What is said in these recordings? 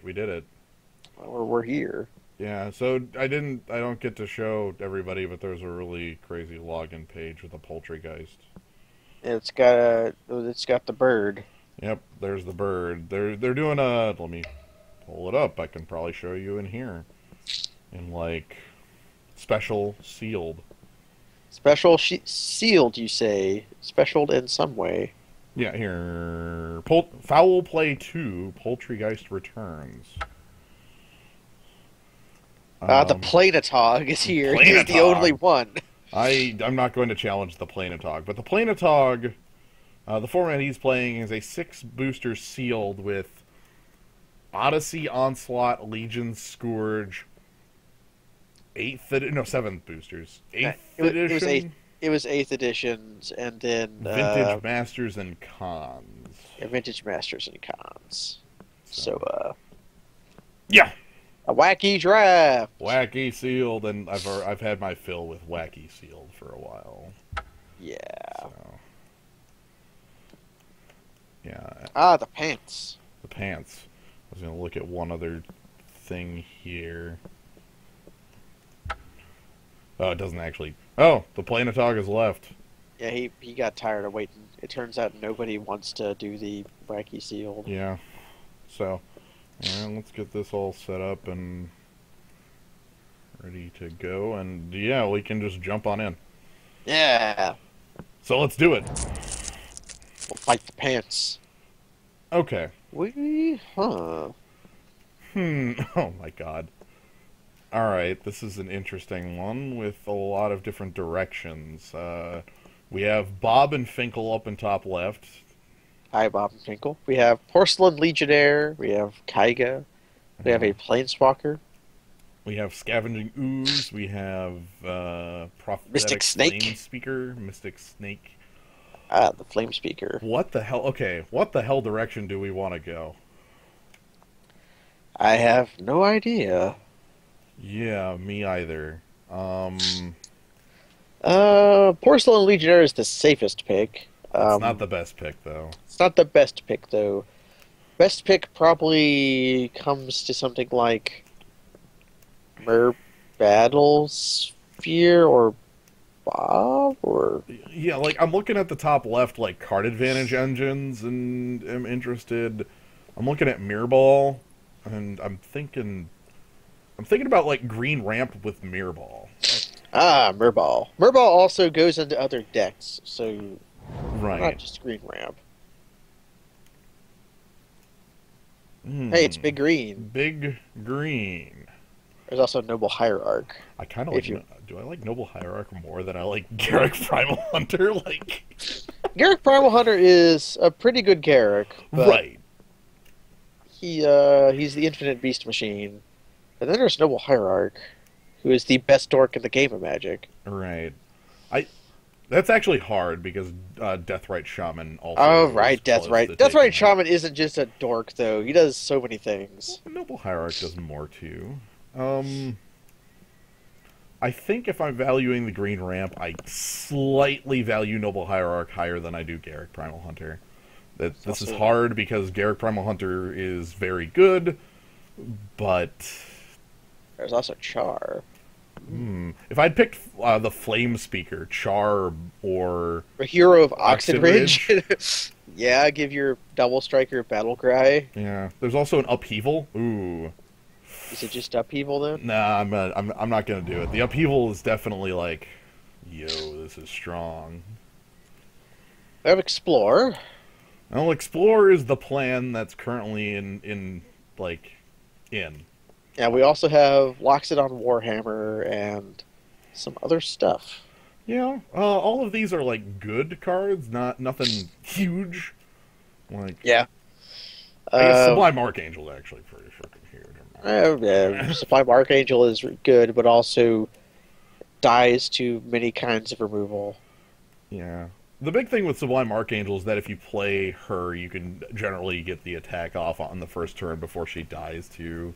We did it. Well, we're here. Yeah, so I don't get to show everybody, but there's a really crazy login page with a Poultrygeist. It's got the bird. Yep, there's the bird. They're doing a. Let me pull it up. I can probably show you in here. In like special sealed. Sealed, you say? Specialed in some way. Yeah, here. Foul Play 2, Poultrygeist returns. The Um, Planetog is here. He is the only Planetog. one. I'm not going to challenge the Planetog, but the Planetog, the format he's playing is a 6 booster sealed with Odyssey, Onslaught, Legion, Scourge, 7th boosters, It 8th was, it was eighth. edition, It was eighth editions, and then Vintage Masters, and Cons. Vintage Masters and Cons. So, So yeah, a wacky draft. wacky sealed, and I've had my fill with wacky sealed for a while. Yeah. So yeah, The pants. the pants. I was gonna look at one other thing here. Oh, it doesn't actually. Oh, the Planetog has left. Yeah, he got tired of waiting. It turns out nobody wants to do the wacky sealed. Yeah. So, yeah, let's get this all set up and ready to go. And yeah, we can just jump on in. Yeah. So let's do it. We'll fight the pants. Okay. Huh. Oh my god. Alright, this is an interesting one with a lot of different directions. We have Bob and Finkel up in top left. Hi, Bob and Finkel. We have Porcelain Legionnaire. We have Kaiga. We have a Planeswalker. We have Scavenging Ooze. We have Mystic Prophetic Snake. Flame Speaker. Mystic Snake. The Flame Speaker. What the hell? Okay, what the hell direction do we want to go? I have no idea. Yeah, me either. Porcelain Legionnaire is the safest pick. It's not the best pick, though. It's not the best pick, though. Best pick probably comes to something like Mer Battlesphere or Bob or Yeah, like, I'm looking at the top left, like, card advantage engines, and am interested. I'm looking at Mirrorball, and I'm thinking about, like, Green Ramp with Mirrorball. Merball. Merball also goes into other decks, so not Right. just Green Ramp. Hey, it's Hmm. Big Green. Big Green. There's also Noble Hierarch. I kind of If like. you Do I like Noble Hierarch more than I like Garrick Primal Hunter? Like, Garrick Primal Hunter is a pretty good Garrick, but right. he's the Infinite Beast Machine. And then there's Noble Hierarch, who is the best dork in the game of Magic. Right. I. That's actually hard because Deathrite Shaman also. Oh, is right, close to Deathrite. taking Deathrite it. Shaman isn't just a dork, though. He does so many things. Noble Hierarch does more too. I think if I'm valuing the green ramp, I slightly value Noble Hierarch higher than I do Garrick Primal Hunter. This is Also- hard because Garrick Primal Hunter is very good, but There's also Char. if I'd picked the Flame Speaker, Char, or A hero of Oxen Oxenridge. Yeah, give your double striker battle cry. yeah, there's also an Upheaval. Ooh, Is it just upheaval then? nah, I'm not gonna do it. The Upheaval is definitely like, yo, this is strong. I have Explore. Well, Explore is the plan that's currently in. Yeah, we also have Loxodon Warhammer and some other stuff. Yeah, all of these are like good cards, nothing huge. Like, Yeah. I guess Uh, Sublime Archangel is actually pretty freaking huge. yeah, Sublime Archangel is good, but also dies to many kinds of removal. Yeah. The big thing with Sublime Archangel is that if you play her, you can generally get the attack off on the first turn before she dies to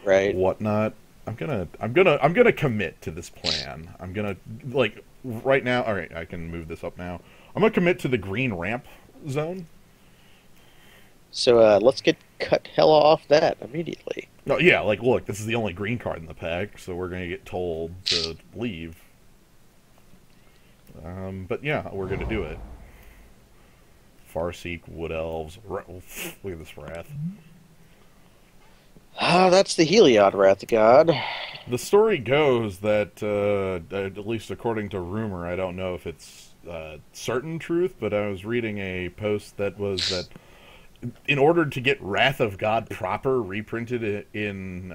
Right. whatnot. I'm gonna commit to this plan. I'm gonna like right now. All right, I can move this up now. I'm gonna commit to the green ramp zone. So let's get cut hella off that immediately. No, yeah, like, look, this is the only green card in the pack, so we're gonna get told to leave. But yeah, we're gonna do it. Farseek, Wood Elves. Look at this wrath. Ah, that's the Heliod Wrath God. The story goes that, at least according to rumor, I don't know if it's certain truth, but I was reading a post that was that in order to get Wrath of God proper reprinted in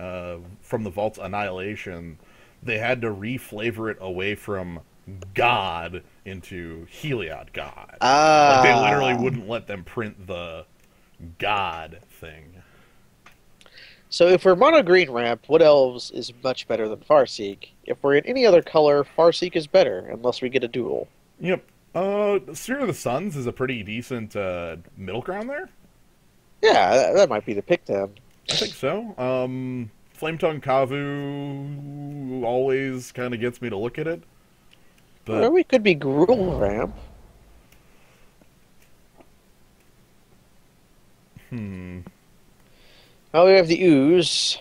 from the Vault's Annihilation, they had to reflavor it away from God into Heliod God. Like they literally Ah. wouldn't let them print the God thing. So if we're mono green ramp, Wood Elves is much better than Farseek. If we're in any other color, Farseek is better, unless we get a duel. Yep. Sphere of the Suns is a pretty decent middle ground there. Yeah, that might be the pick then. I think so. Flametongue Kavu always kind of gets me to look at it. Or But, we could be Gruul ramp. hmm. Oh, we have the Ooze.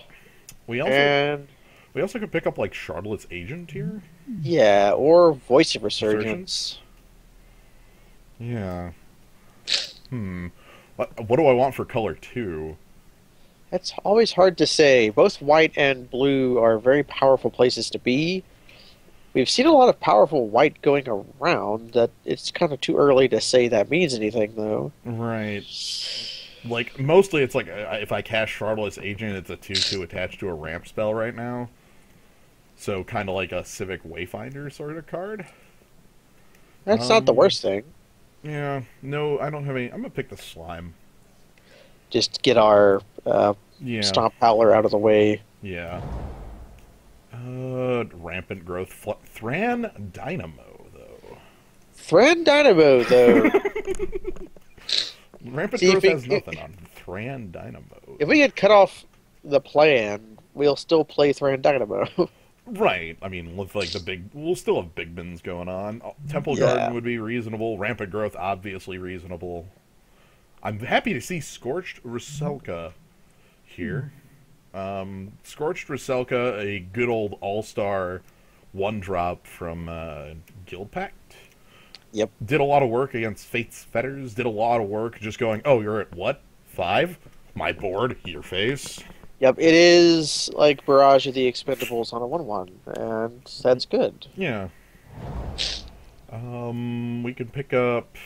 We also And, we also could pick up, like, Charlotte's Agent here. yeah, or Voice of Resurgence? Resurgence. Yeah. Hmm. What do I want for color 2? It's always hard to say. Both white and blue are very powerful places to be. We've seen a lot of powerful white going around that it's kind of too early to say that means anything, though. Right. Like, mostly it's like, if I cast Charlotte's Agent, it's a 2/2 attached to a ramp spell right now. So, kind of like a Civic Wayfinder sort of card. That's not the Um, worst thing. yeah, no, I don't have any. I'm gonna pick the Slime. Just get our Yeah, Stomp Howler out of the way. yeah. Rampant Growth. Thran Dynamo, though. Thran Dynamo, though. Rampant See, Growth has nothing on Thran Dynamo. if we get cut off the plan, we'll still play Thran Dynamo. Right. I mean, with like we'll still have big bins going on. Temple Yeah. Garden would be reasonable. Rampant Growth, obviously reasonable. I'm happy to see Scorched Ruselka here. Scorched Ruselka, a good old all-star one-drop from Guild Pact. Yep. Did a lot of work against Fate's Fetters. Did a lot of work just going, oh, you're at what? 5? My board, your face. Yep, it is like Barrage of the Expendables on a 1/1, and that's good. Yeah. We can pick up.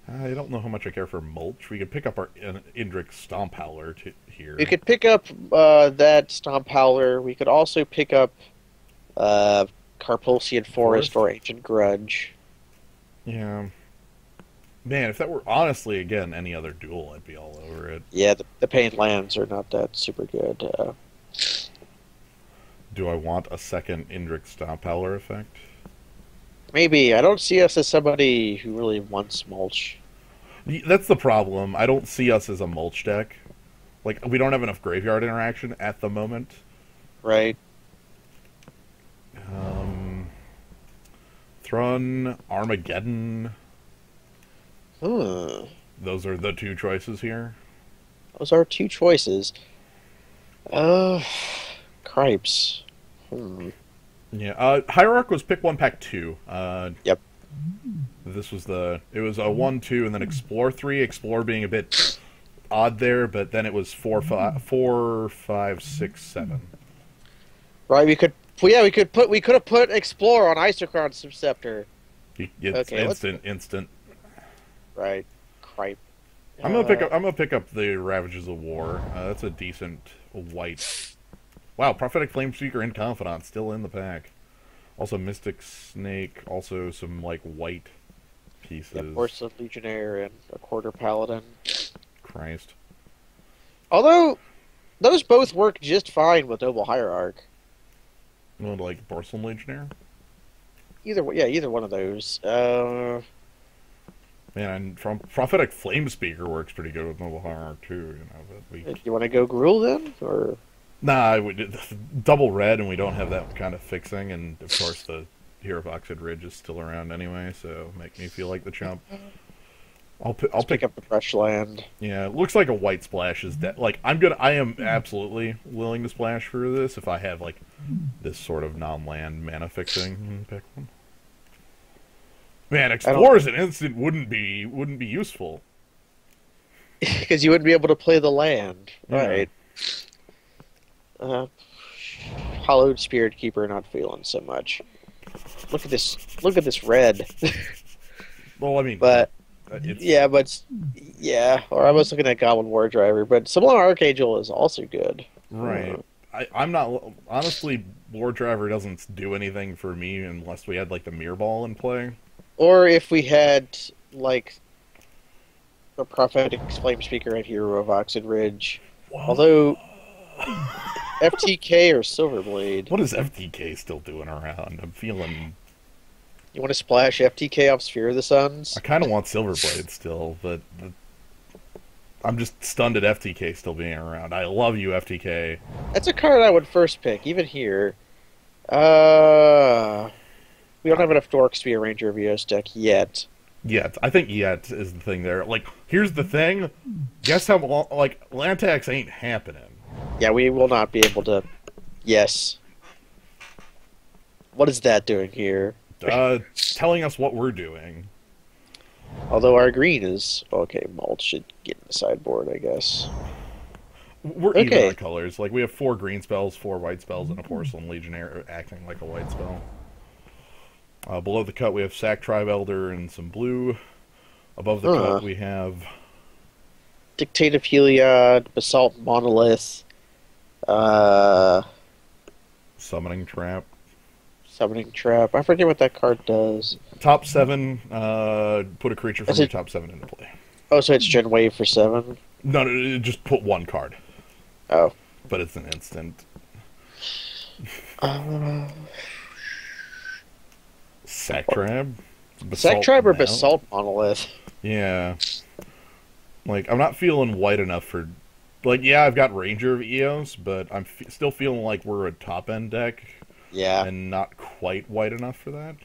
I don't know how much I care for Mulch. We could pick up our Indrik Stomp Howler here. We could pick up that Stomp Howler. We could also pick up Carpulsian Forest or Ancient Grudge. Yeah. Man, if that were honestly, again, any other duel, I'd be all over it. Yeah, the Pain lands are not that super good. Do I want a second Indrik Stomp Howler effect? Maybe. I don't see us as somebody who really wants Mulch. That's the problem. I don't see us as a Mulch deck. Like, we don't have enough graveyard interaction at the moment. Right? Thrun, Armageddon. Hmm. Those are the two choices here. Those are two choices. Uh, Cripes. Hmm. Yeah, Hierarch was pick 1, pack 2. Yep. This was it was a 1/2 and then Explore 3. Explore being a bit odd there, but then it was 4, 5, 6, 7. Right, we could. Well, yeah, we could have put Explore on Isocron Scepter. It's Okay, instant. Right, Cripe. I'm gonna pick up the Ravages of War. That's a decent white. Wow, Prophetic Flame Speaker and Confidant still in the pack. Also Mystic Snake. Also some like white pieces. Yep, Porcelain Legionnaire and a Quarter Paladin. Christ. Although those both work just fine with Noble Hierarch. Well, like Porcelain Legionnaire. Either one of those. Man, and from Prophetic Flame Speaker works pretty good with Noble Hierarch too. You know, but You want to go Gruul then, or nah, double red, and we don't have that kind of fixing, and of course the Hero of Oxide Ridge is still around anyway, so make me feel like the chump. I'll Let's pick pick. up the fresh land. Yeah, it looks like a white splash is like I am absolutely willing to splash for this if I have like this sort of non-land mana fixing. Pick one. Man, I don't explore as an instant wouldn't be useful. because you wouldn't be able to play the land, Yeah. right? Uh, Hollowed Spirit Keeper not feeling so much. Look at this! Look at this red. Well, I mean, But it's yeah, but yeah. Or I was looking at Goblin War Driver, but Sublime Archangel is also good. right. I'm not honestly. Lord Driver doesn't do anything for me unless we had like the mirror ball in play. Or if we had like a Prophetic Flame Speaker and Hero of Oxid Ridge. Whoa. Although FTK or Silverblade. What is FTK still doing around? I'm feeling. You want to splash FTK off Sphere of the Suns? I kind of want Silverblade still, but I'm just stunned at FTK still being around. I love you, FTK. That's a card I would first pick, even here. We don't have enough dorks to be a Ranger of Eos deck yet. Yet, I think yet is the thing there. Like, here's the thing. Guess how long? Like, Lantax ain't happening. Yeah, we will not be able to. Yes. What is that doing here? Telling us what we're doing. Although our green is okay, Malt should get in the sideboard, I guess. We're even Okay. on colors. Like, we have 4 green spells, 4 white spells, and a Porcelain Legionnaire acting like a white spell. Below the cut, we have Sack Tribe Elder and some blue. Above the cut, we have Dictate of Heliod, Basalt Monolith, uh, Summoning Trap. Summoning Trap. I forget what that card does. Top 7, put a creature from Is your it- top 7 into play. Oh, so it's Gen Wave for 7? No, just put 1 card. Oh. But it's an instant. Sack Trap? Sack Tribe or Mount? Basalt Monolith? Yeah. Like, I'm not feeling white enough for... Like, yeah, I've got Ranger of Eos, but I'm still feeling like we're a top-end deck Yeah. and not quite white enough for that.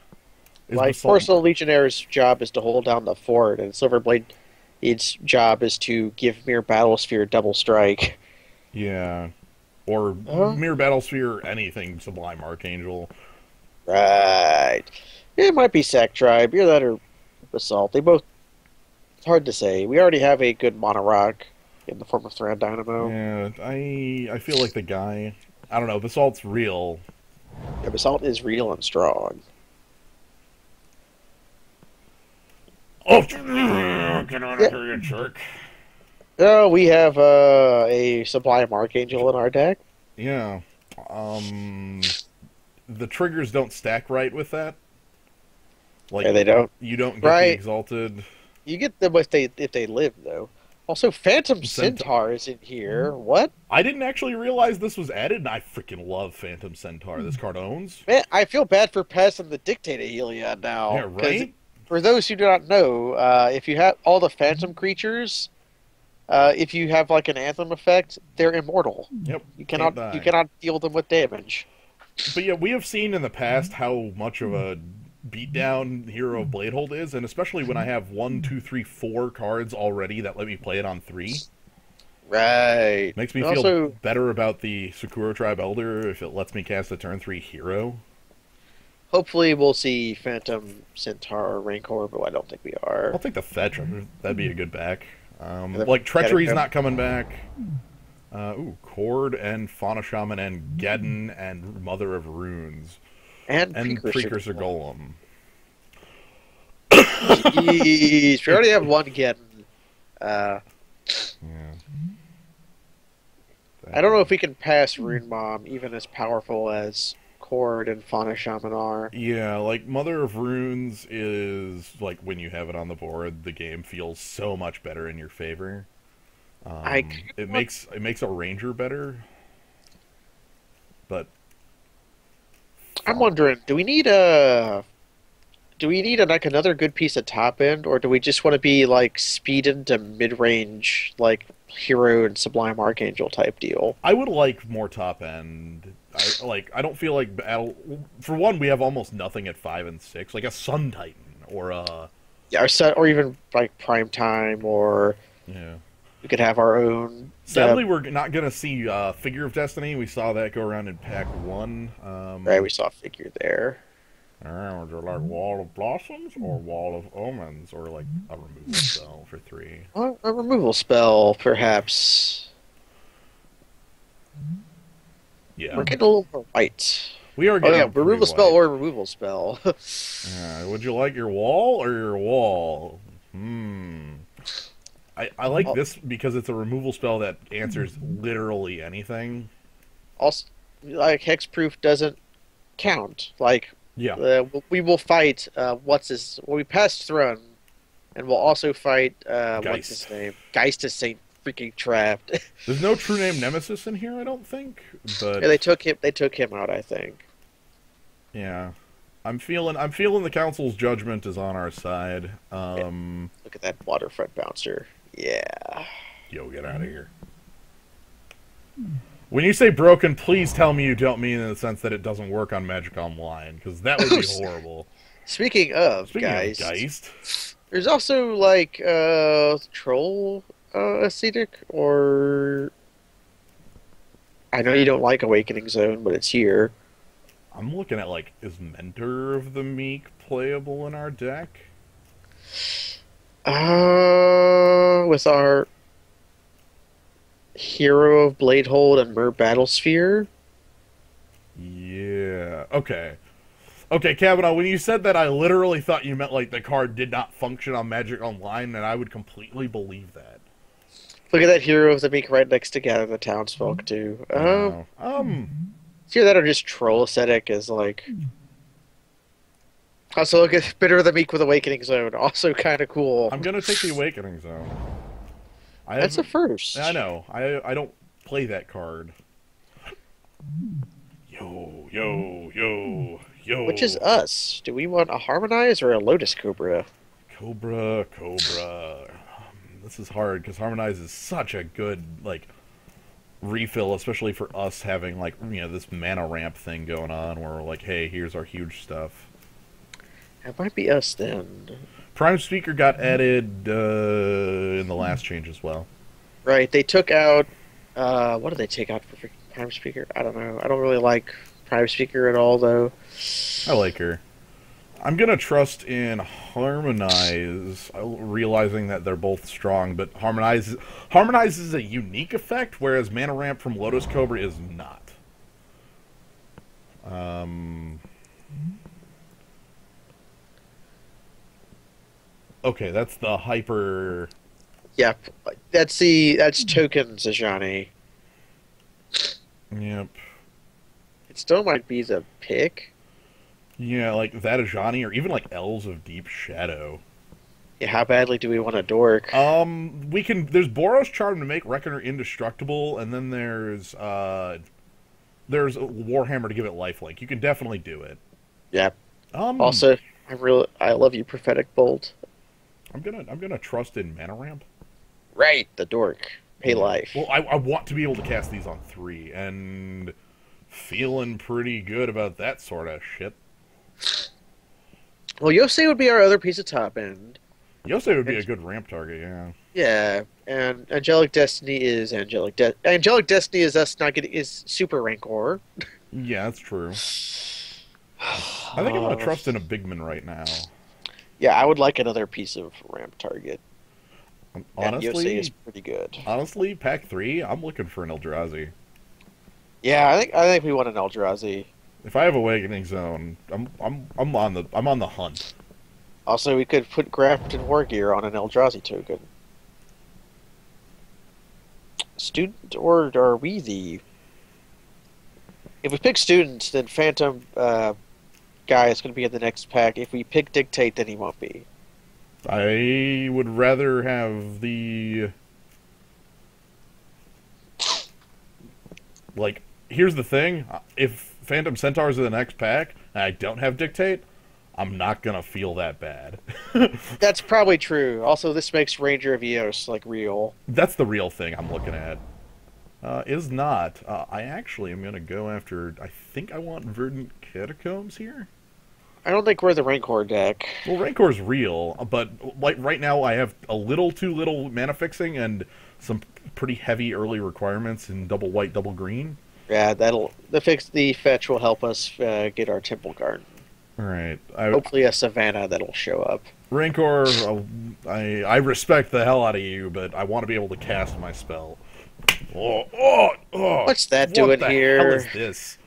Is Like, Basalt- Porcelain Legionnaire's job is to hold down the fort, and Silverblade, its job is to give Mere Battlesphere double strike. Yeah. Or Mere Battlesphere, anything Sublime Archangel. Right. It might be Sack Tribe. Either that or Basalt. They both... It's hard to say. We already have a good mono rock in the form of Thran Dynamo. Yeah, I feel like the guy... I don't know, Basalt's real. Yeah, Basalt is real and strong. Oh, get out of here, you jerk. Oh, we have a Sublime Archangel in our deck. Yeah. The triggers don't stack right with that. Like, Yeah, they don't. You don't get the Right. exalted. You get them if they live, though. Also, Phantom Centaur is in here. What? I didn't actually realize this was added, and I freaking love Phantom Centaur. This card owns. Man, I feel bad for passing the Dictator Heliod now. Yeah, 'cause right? For those who do not know, if you have all the Phantom creatures, if you have like an Anthem effect, they're immortal. Yep. You can't cannot deal them with damage. But yeah, we have seen in the past how much of a beatdown Hero of Bladehold is, and especially when I have 1, 2, 3, 4 cards already that let me play it on 3. Right. Makes me And feel also, better about the Sakura Tribe Elder if it lets me cast a turn 3 hero. hopefully we'll see Phantom Centaur or Rancor, but I don't think we are. I'll take the fetch. That'd be a good back. the- Like, Treachery's yeah. not coming back. Cord and Fauna Shaman and Geddon and Mother of Runes. And And Precursor. Precursor Golem. Jeez, we already have one Geddon. Yeah. I don't know if we can pass Rune Mom, even as powerful as Cord and Fauna Shaman are. Yeah, like, Mother of Runes is, like, when you have it on the board, the game feels so much better in your favor. It makes a ranger better, but I'm wondering, do we need like another good piece of top end, or do we just want to be like speed into mid range, like Hero and Sublime Archangel type deal? I would like more top end. I don't feel like battle. For one, we have almost nothing at 5 and 6, like a Sun Titan or a Yeah, or set, or even like prime time, or Yeah. we could have our own. Sadly, we're not going to see Figure of Destiny. We saw that go around in Pack 1. Right, we saw a figure there. Would you like Wall of Blossoms or Wall of Omens or like a removal spell for 3? Well, a removal spell, perhaps. Yeah. We're getting a little more white. We are Oh getting yeah, pretty removal spell white. or removal spell. Would you like your wall or your wall? Hmm. I like Al- this because it's a removal spell that answers literally anything. Also, like hexproof doesn't count. Like, Yeah. we will fight. What's his? Well, we passed Throne, and we'll also fight. What's his Geist. name? Geist is Saint freaking trapped. There's no true name Nemesis in here, I don't think. But Yeah, they took him. They took him out, I think. yeah. I'm feeling the council's judgment is on our side. Yeah, look at that waterfront bouncer. Yeah. Yo, get out of here. When you say broken, please tell me you don't mean in the sense that it doesn't work on Magic Online, because that would be horrible. Speaking of Speaking of Geist, Geist, there's also like troll ascetic, or I know you don't like Awakening Zone, but it's here. I'm looking at like, is Mentor of the Meek playable in our deck? With our Hero of Bladehold and Mer Battlesphere. Yeah. Okay. Okay, Kavanaugh, when you said that, I literally thought you meant like the card did not function on Magic Online, and I would completely believe that. Look at that Hero of the Meek right next to Gather the Townsfolk too. No. It's either that or just Troll Ascetic is like. Also, look at Bitter of the Meek with Awakening Zone. Also kind of cool. I'm gonna take the Awakening Zone. I That's have. a first. I know. I don't play that card. Which is Yo. us? Do we want a Harmonize or a Lotus Cobra? Cobra. This is hard because Harmonize is such a good like refill, especially for us having like this mana ramp thing going on, where we're like, hey, here's our huge stuff. That might be us then. Prime Speaker got added in the last change as well. Right, they took out. What did they take out for freaking Prime Speaker? I don't know. I don't really like Prime Speaker at all, though. I like her. I'm gonna trust in Harmonize, realizing that they're both strong, but Harmonize is a unique effect, whereas Mana Ramp from Lotus Cobra is not. Okay, that's the hyper. Yep, that's Token Zajani. Yep. It still might be the pick. Yeah, like that Ajani, or even like Elves of Deep Shadow. Yeah, how badly do we want a dork? We can. There's Boros Charm to make Reckoner indestructible, and then there's Warhammer to give it lifelink. You can definitely do it. Yep. Um, Also, I love you, Prophetic Bolt. I'm gonna trust in Mana Ramp. Right, the dork. Pay life. Well, I want to be able to cast these on 3, and feeling pretty good about that sort of shit. Well, Yosei would be our other piece of top end. Yosei would be a good ramp target, yeah. Yeah, and Angelic Destiny is Angelic Destiny is us not getting is Super Rancor. Yeah, that's true. I think I'm gonna trust in a Bigman right now. Yeah, I would like another piece of ramp target. And Yosei is Honestly, pretty good. Pack 3, I'm looking for an Eldrazi. Yeah, I think we want an Eldrazi. If I have Awakening Zone, I'm on the hunt. Also, we could put Grafton War Gear on an Eldrazi token. Student, or are we the? If we pick student, then Phantom guy is going to be in the next pack. If we pick Dictate, then he won't be. I would rather have the like. Here's the thing: if Phantom Centaurs are the next pack, and I don't have Dictate, I'm not gonna feel that bad. That's probably true. Also, this makes Ranger of Eos like real. That's the real thing I'm looking at. Is not. I actually am gonna go after. I think I want Verdant Catacombs here. I don't think we're the Rancor deck. Well, Rancor's real, but like right now I have a little too little mana fixing and some pretty heavy early requirements in double white, double green. Yeah, the fetch will help us get our Temple Garden. All right, Hopefully a Savannah that'll show up. Rancor, I respect the hell out of you, but I want to be able to cast my spell. What's that What doing the hell is here? this?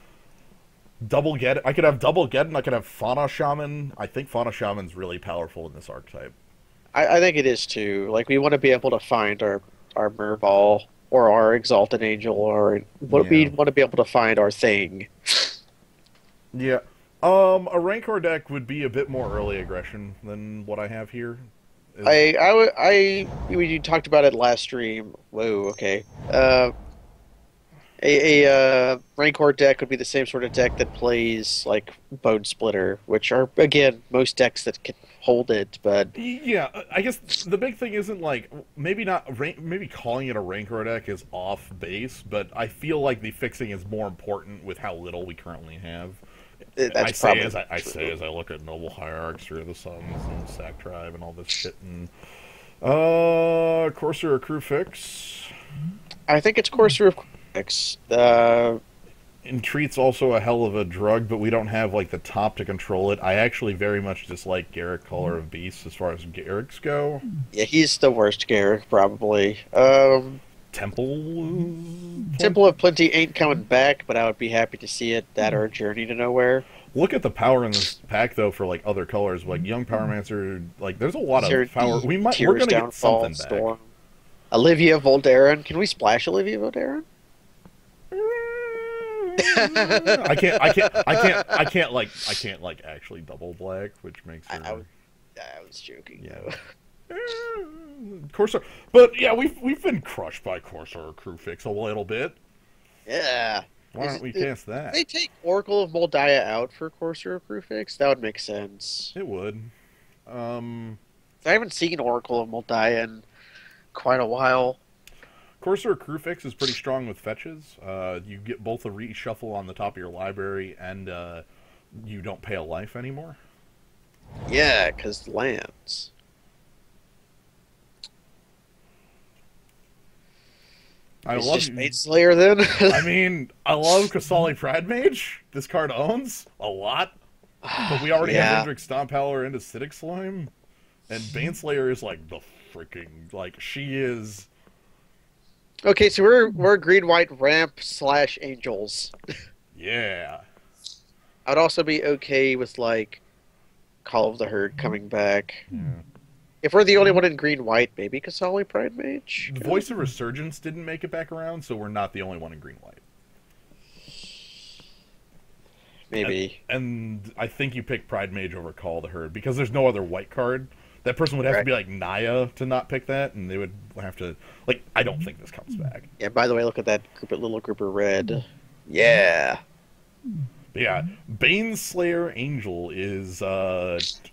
Double get. I could have double get, and I could have Fauna Shaman. I think Fauna Shaman's really powerful in this archetype. I think it is too. Like we want to be able to find our Merball or our Exalted Angel, or what we Yeah. want to be able to find our thing. Yeah. A Rancor deck would be a bit more early aggression than what I have here. Is We talked about it last stream. Whoa, okay. A Rancor deck would be the same sort of deck that plays like Bone Splitter, which are again most decks that can hold it, but Yeah, I guess the big thing isn't like maybe calling it a Rancor deck is off base, but I feel like the fixing is more important with how little we currently have. that's probably I say true. as I look at Noble Hierarchs, Fear of the Suns, and Sack Tribe, and all this shit, and Courser or Crew Fix. I think it's Courser of decks. Entreat's also a hell of a drug, but we don't have like the top to control it. I actually very much dislike Garrick, Caller of Beasts as far as Garricks go. Yeah, he's the worst Garrick probably. Temple. Temple of Plenty ain't coming back, but I would be happy to see it. That or Journey to Nowhere. Look at the power in this pack though for like other colors, like Young Powermancer. Like there's a lot Zero of power. D, We're Tears gonna get Downfall, something back. Storm. Olivia Voldarin. Can we splash Olivia Voldarin? I can't like actually double black, which makes her. I was joking. Yeah. Corsair, but yeah, we've been crushed by Corsair Crew Fix a little bit. Yeah. Why don't we cast that? They take Oracle of Moldiah out for Courser of Crewfix? That would make sense. It would. Um, I haven't seen Oracle of Moldiah in quite a while. Corsair Crew Fix is pretty strong with fetches. You get both a reshuffle on the top of your library, and you don't pay a life anymore. Yeah, because lands. I It's love. just Maid Slayer then? I mean, I love Kasali Pride Mage. This card owns a lot, but we already have Indrik Stompowler into Acidic Slime, and Baneslayer is like the freaking like she is. Okay, so we're green white ramp / angels. Yeah. I'd also be okay with like Call of the Herd coming back. Yeah. If we're the only one in green white, maybe Kasali Pride Mage. The Voice of Resurgence didn't make it back around, so we're not the only one in green white. Maybe. And I think you pick Pride Mage over Call of the Herd because there's no other white card. That person would have to be like Naya to not pick that, and they would have to like. I don't think this comes back. Yeah. By the way, look at that little group of red. Yeah. But yeah, Baneslayer Angel is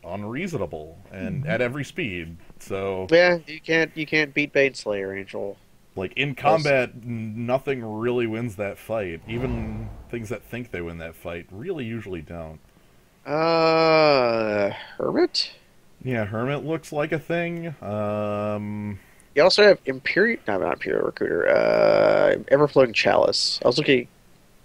unreasonable and at every speed. So Yeah, you can't beat Baneslayer Angel. like in combat, nothing really wins that fight. Even things that think they win that fight really usually don't. Hermit? Yeah, Hermit looks like a thing. You also have Imperial, no, not Imperial Recruiter, Everflowing Chalice. I was looking,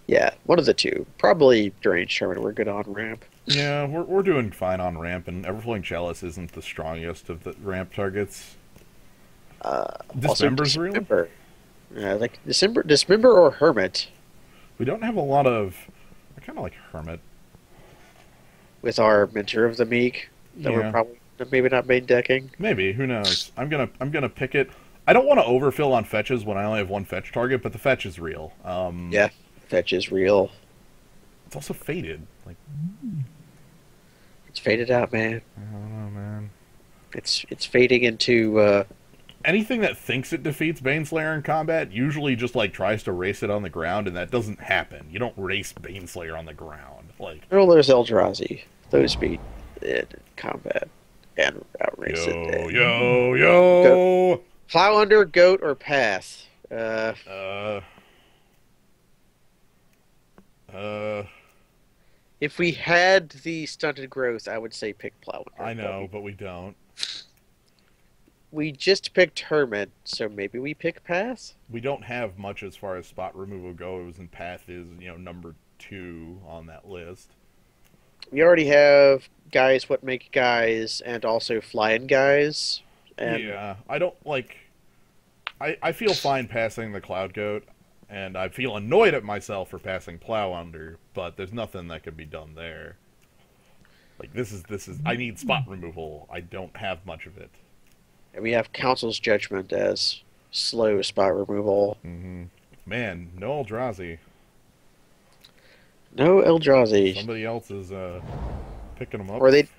yeah, one of the two. Probably Deranged Hermit, we're good on ramp. Yeah, we're doing fine on ramp, and Everflowing Chalice isn't the strongest of the ramp targets. Dismember's real? Dismember. Yeah, like Dismember or Hermit We don't have a lot of. I kind of like Hermit. with our Mentor of the Meek that Yeah. we're probably maybe not main decking. Maybe, who knows? I'm gonna pick it. I don't want to overfill on fetches when I only have one fetch target, but the fetch is real. Yeah, fetch is real. It's also faded. Like It's faded out, man. I don't know, man. It's fading into Anything that thinks it defeats Baneslayer in combat usually just like tries to race it on the ground, and that doesn't happen. You don't race Baneslayer on the ground. Like well, there's Eldrazi. Those beat it in combat and outrace it. yo. Plow under, goat, or path. If we had the stunted growth, I would say pick Plowhunter. I know, but we don't. We just picked Hermit, so maybe we pick Path? We don't have much as far as spot removal goes, and Path is, number 2 on that list. We already have guys what make guys and also flying guys. And Yeah, I don't like. I feel fine passing the Cloud Goat, and I feel annoyed at myself for passing Plow Under, but there's nothing that could be done there. Like this is. I need spot removal. I don't have much of it. we have Council's Judgment as slow spot removal. Mm-hmm. Man, no Eldrazi. No Eldrazi. Somebody else is picking them up. Or they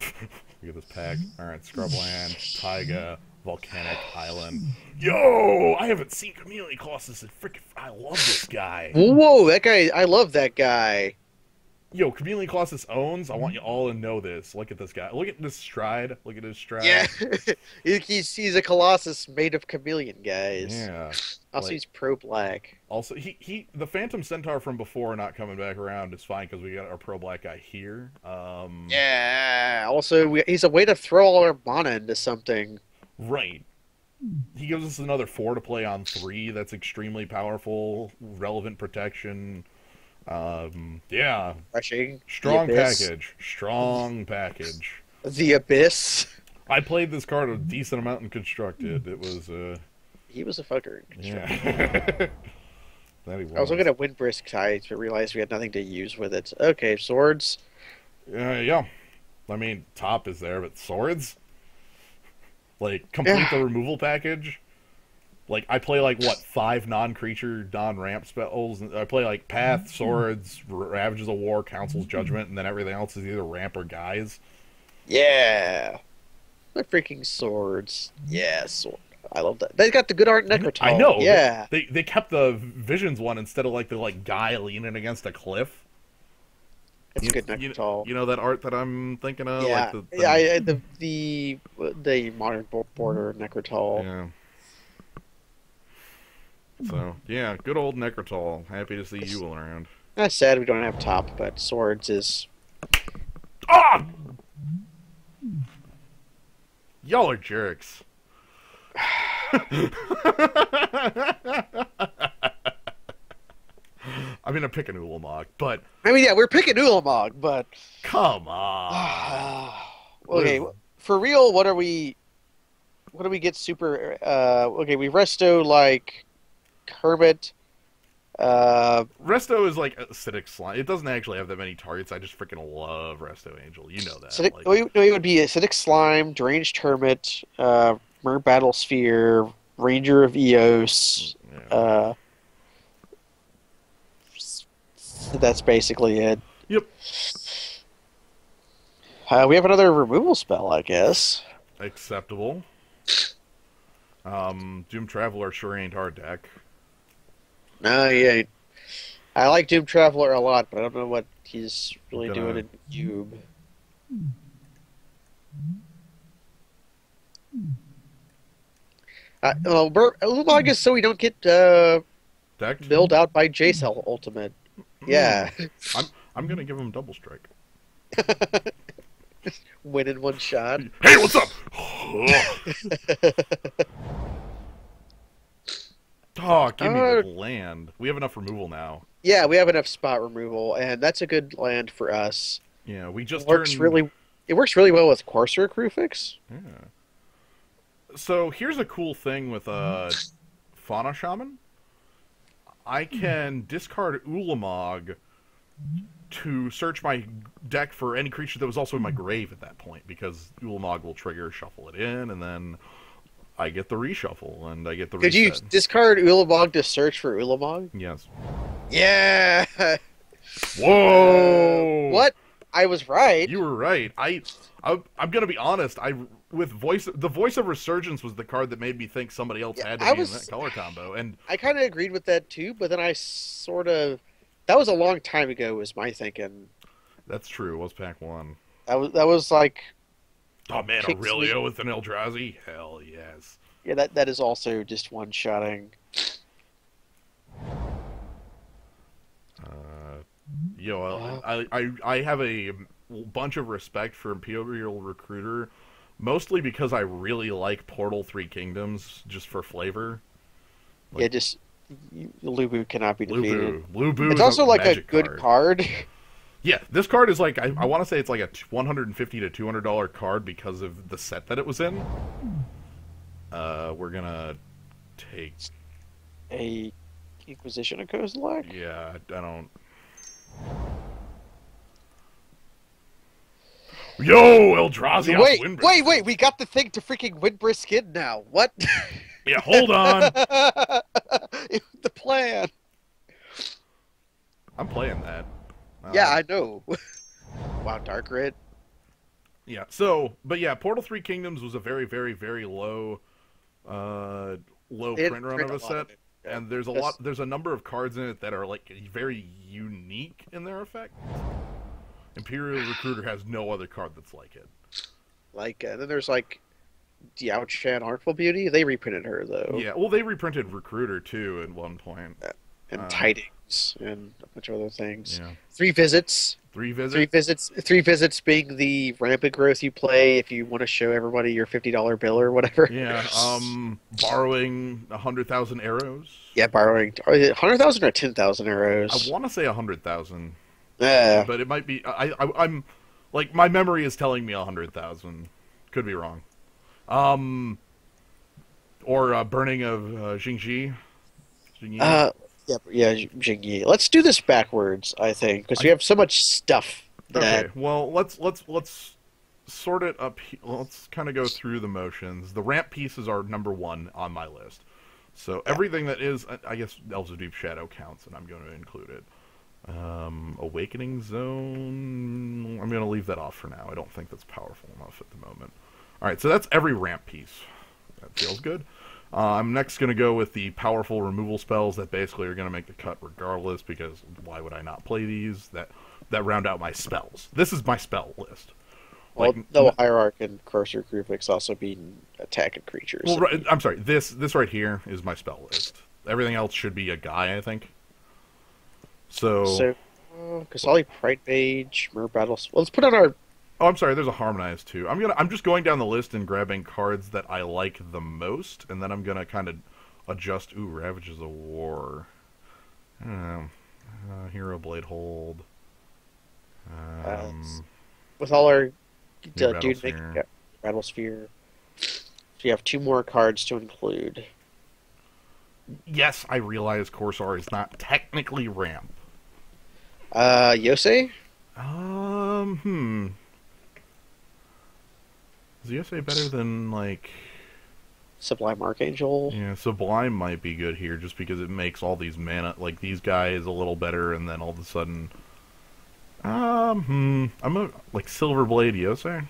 Look at this pack. Alright, Scrubland, Taiga, Volcanic Island. Yo! I haven't seen Chameleon Colossus in freaking. I love this guy. Whoa, that guy! I love that guy. Yo, Chameleon Colossus owns. I want you all to know this. Look at this guy. Look at this stride. Look at his stride. Yeah, he's a Colossus made of chameleon guys. Yeah. Also, Like, he's pro black. also, the Phantom Centaur from before not coming back around is fine because we got our pro black guy here. Yeah. Also, he's a way to throw all our mana into something. Right. He gives us another 4 to play on 3. That's extremely powerful. Relevant protection. Yeah. Rushing. Strong the Abyss. package. Strong package. The Abyss. I played this card a decent amount in Constructed. It was, He was a fucker. yeah. That he was. I was looking at Windbrisk Tides, but realized we had nothing to use with it. Okay, swords. Yeah. I mean, top is there, but swords? Like, complete the removal package? Like, I play, 5 non-creature, non-ramp spells. I play, Path, Swords, Ravages of War, Council's Judgment, and then everything else is either ramp or guys. Yeah. The freaking swords. Yeah, sword. I love that. They got the good art Necrotal. I know. Yeah. They kept the Visions one instead of, the guy leaning against a cliff. It's a good Necrotal. You know that art that I'm thinking of? Yeah. The modern border Necrotal. Yeah. So, yeah, good old Necrotal. Happy to see you around. That's sad we don't have top, but swords is... Ah! Y'all are jerks. I'm gonna pick an Ulamog, but... I mean, yeah, we're picking Ulamog, but... Come on. Okay, for real, what do we get super... okay, we resto, Hermit. Resto is like acidic slime. It doesn't actually have that many targets. I just freaking love Resto Angel. You know that. Acidic, it would be Acidic Slime, Deranged Hermit, Mer Battle Sphere, Ranger of Eos. Yeah. That's basically it. Yep. We have another removal spell, I guess. Acceptable. Doom Traveler sure ain't our deck. No, yeah. I like Doom Traveler a lot, but I don't know what he's really Gonna- doing in Cube. Ulamog is so we don't get Decked? milled out by J-Cell Ultimate. Yeah. I'm gonna give him double strike. Win in one shot. Hey, what's up? Oh, give me the land. We have enough removal now. Yeah, we have enough spot removal, and that's a good land for us. Yeah, we just It works turned... really well with Courser Crufix. Yeah. So here's a cool thing with Fauna Shaman. I can discard Ulamog to search my deck for any creature that was also in my grave at that point, because Ulamog will trigger, shuffle it in, and then I get the reshuffle, and I get the Could you reset. discard Ulamog to search for Ulamog? Yes. Yeah! Whoa! What? I was right. You were right. I'm gonna be honest. The voice of Resurgence was the card that made me think somebody else had to be in that color combo, and I kind of agreed with that too, but then I sort of... That was a long time ago, was my thinking. that's true. It was pack 1. That was like... Oh man, Kicks Aurelia me- with an Eldrazi? Hell yes. Yeah, that is also just one-shotting. Yo, Uh, I have a bunch of respect for Imperial Recruiter, mostly because I really like Portal Three Kingdoms just for flavor. yeah, Like just Lubu cannot be defeated. Lubu It's is a also like a magic good card. card. Yeah, this card is like I want to say it's like a $150 to $200 card because of the set that it was in. We're gonna take. A Inquisition of Kozilek. Yeah, I don't. Yo, Eldrazios Wait! Windbrisket. We got the thing to freaking Windbrisk skin now. What? Yeah, hold on. The plan. I'm playing that. Yeah, Uh, I know. Wow, Dark Red. yeah. So, but yeah, Portal Three Kingdoms was a very, very, very uh, low They print didn't run of print a a lot set, of it. and Because there's a number of cards in it that are like very unique in their effect. Imperial Recruiter has no other card that's like it. like then there's like Diao Chan Artful Beauty. They reprinted her though. Yeah, well, they reprinted Recruiter too at one point. And Uh, Tidings and a bunch of other things. yeah, 3 visits. three Three visits. visits. 3 visits being the rampant growth you play if you want to show everybody your $50 bill or whatever. Yeah, borrowing 100,000 arrows. Yeah, borrowing 100,000 or 10,000 I arrows. want to say 100,000, Yeah. but it might be. I'm like my memory is telling me 100,000. Could be wrong. Um, or burning of Jingji. Jingyi. Yeah, Jingyi. Let's do this backwards, I think, because we have so much stuff that. Okay, well let's sort it up. Let's kind of go through the motions. The ramp pieces are number one on my list. So Yeah. everything that is, I guess, Elves of Deep Shadow counts, and I'm going to include it. Awakening Zone. I'm going to leave that off for now. I don't think that's powerful enough at the moment. All right, so that's every ramp piece. That feels good. I'm next going to go with the powerful removal spells that basically are going to make the cut regardless, because why would I not play these? That round out my spells. This is my spell list. Well, Like, no Hierarch and Cursor Groupix also being attacking creatures. well, right, I'm sorry. This right here is my spell list. Everything else should be a guy, I think. So, So, Kasali Pride Mage, Mer Battles. Well, let's put on our. oh, I'm sorry. There's a harmonized too. I'm just going down the list and grabbing cards that I like the most, and then I'm gonna kind of adjust. Ooh, Ravages of War. I don't know. Hero Blade Hold. Uh, Um, with all our New dude Battle making Battle Sphere. So you have 2 more cards to include. yes, I realize Corsair is not technically ramp. Yosei? Hmm. Is the USA better than like? Sublime Archangel? Yeah, Sublime might be good here just because it makes all these mana, like these guys, a little better, and then all of a sudden, I'm like Silverblade Yosei.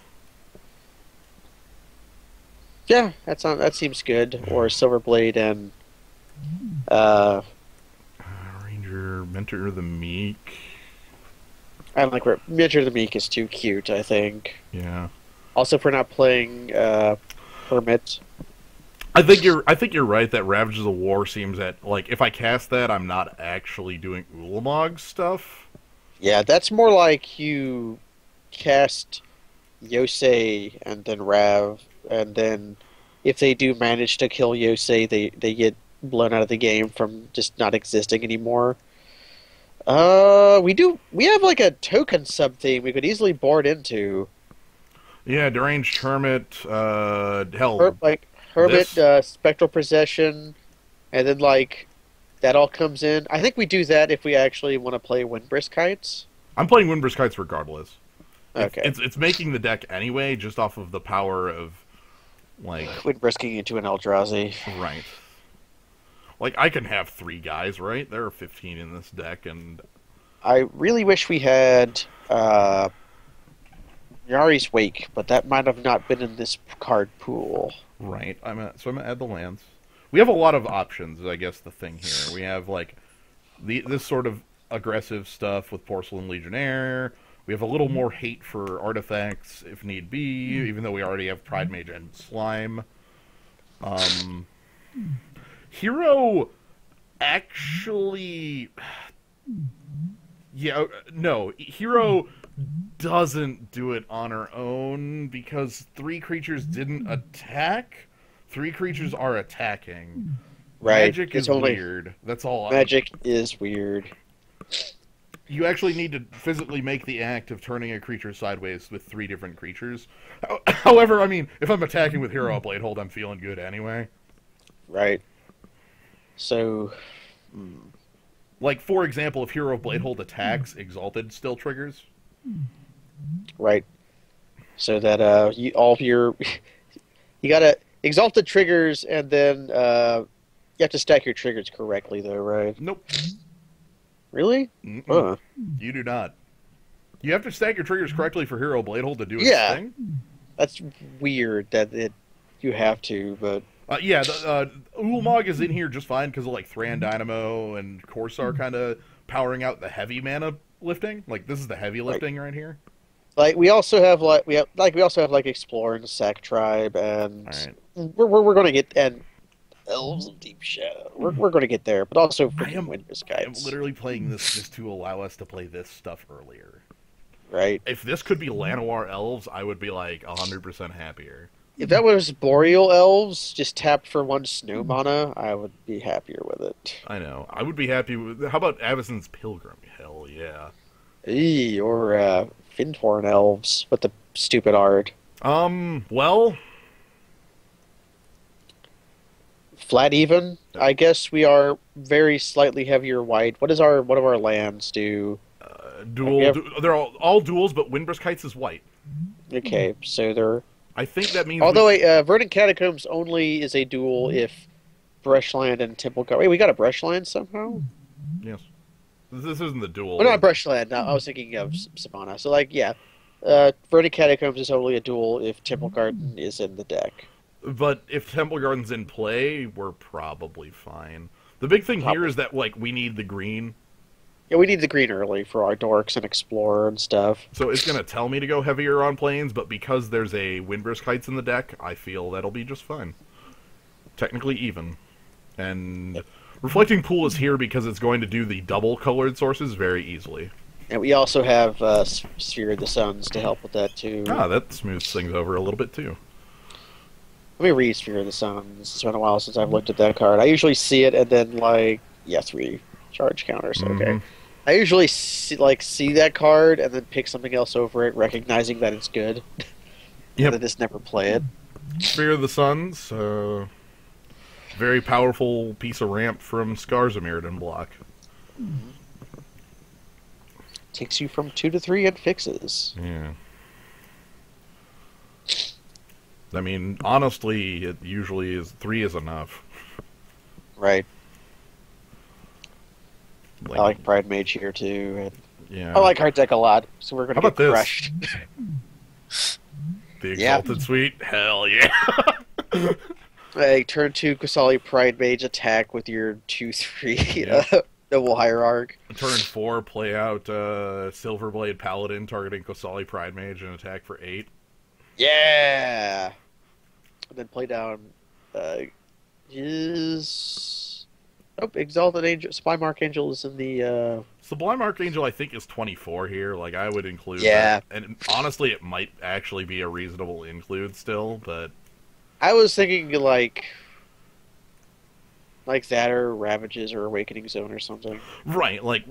Yeah, that seems good. Or Silverblade and uh, Ranger Mentor the Meek. I don't like where Midger the Meek is too cute, I think. Yeah, Also for not playing Hermit. I think you're right that Ravages of War seems that like if I cast that, I'm not actually doing Ulamog stuff. Yeah, that's more like you cast Yosei and then Rav, and then if they do manage to kill Yosei, they get blown out of the game from just not existing anymore. We have like a token sub theme we could easily board into. Yeah, Deranged Hermit. Hell, Like Hermit, this? Spectral Possession, and then like that all comes in. I think we do that if we actually want to play Windbrisk Kites. I'm playing Windbrisk Kites regardless. Okay. It's making the deck anyway, just off of the power of like Windbrisking into an Eldrazi. right. Like I can have 3 guys, right? There are 15 in this deck, and I really wish we had Yari's Wake, but that might have not been in this card pool. right. So I'm gonna add the lands. We have a lot of options. I guess the thing here we have like this sort of aggressive stuff with Porcelain Legionnaire. We have a little more hate for artifacts if need be, even though we already have Pride Mage and Slime. Hero actually Yeah, no, hero doesn't do it on her own because three creatures didn't attack. Three creatures are attacking. Right. Magic It's is only weird. That's all. magic is weird. You actually need to physically make the act of turning a creature sideways with three different creatures. However, I mean, if I'm attacking with Hero Blade Hold, I'm feeling good anyway. Right. So, Like, for example, if Hero Blade Hold attacks, Exalted still triggers. right. So that all of your you gotta exalted triggers, and then you have to stack your triggers correctly, though, right? Nope. Really? Mm-mm. You do not. You have to stack your triggers correctly for Hero Blade Hold to do its Yeah. thing. That's weird that you have to, but Yeah, Ulamog is in here just fine because of like Thran Dynamo and Corsair kind of powering out the heavy mana lifting. Like this is the heavy lifting right here. like we also have like Explore and Sack Tribe, and All right. we're gonna get and Elves of Deep Shadow. We're gonna get there, but also I am Windless I am Guides, literally playing this just to allow us to play this stuff earlier. right? If this could be Llanowar Elves, I would be like 100% happier. If that was Boreal Elves, just tapped for one snow mana, I would be happier with it. I know. I would be happy with. How about Avacyn's Pilgrim? Hell yeah. Or Fintorn Elves with the stupid art. Well, Flat even. I guess we are very slightly heavier white. What of our lands do? dual. They're all duels, but Windbrisk Heights is white. Okay, so they're. I think that means. Although Verdant Catacombs only is a duel if Brushland and Temple Guard. Wait, we got a Brushland somehow? Yes. This isn't the duel. Well, not Brushland. No, I was thinking of Savannah. So, like, yeah. Verdant Catacombs is only a duel if Temple Garden is in the deck. But if Temple Garden's in play, we're probably fine. The big thing here is that, like, we need the green. Yeah, we need the green early for our Dorks and Explorer and stuff. So it's going to tell me to go heavier on planes, but because there's a Windbrisk Heights in the deck, I feel that'll be just fine. Technically even. And Reflecting Pool is here because it's going to do the double colored sources very easily. And we also have Sphere of the Suns to help with that, too. Ah, that smooths things over a little bit, too. Let me read Sphere of the Suns. It's been a while since I've looked at that card. I usually see it and then, like, yeah, 3 charge counters. Okay. I usually see that card and then pick something else over it, recognizing that it's good. Yep. And then just never play it. Sphere of the Suns, very powerful piece of ramp from Skarzimir block. Takes you from 2 to 3 and fixes. Yeah. I mean, honestly, it usually is 3 is enough. Right. Like, I like Pride Mage here too. And yeah. I like our deck a lot, so we're gonna How get about this? crushed. The Exalted Suite? Hell yeah. Like turn 2 Kasali Pride Mage attack with your 2/3 Yeah. Noble Hierarch. Turn 4, play out Silverblade Paladin targeting Kosali Pride Mage and attack for 8. Yeah. And then play down is Exalted Angel, Sublime Archangel is in the Sublime Archangel, I think, is 24 here. Like, I would include Yeah. that. And honestly, it might actually be a reasonable include still, but... I was thinking like that or Ravages or Awakening Zone or something. Right, like,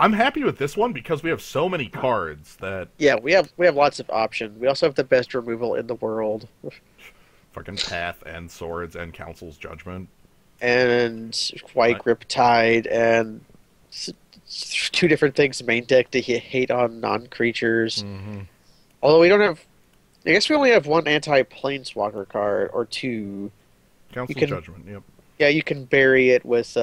I'm happy with this one because we have so many cards that... Yeah, we have lots of options. We also have the best removal in the world. Fucking Path and Swords and Council's Judgment. And White Grip Tide and 2 different things main deck to hate on non-creatures. Mm-hmm. Although we don't have... I guess we only have 1 anti-Planeswalker card, or 2. Council's Judgment, yep. Yeah, you can bury it with...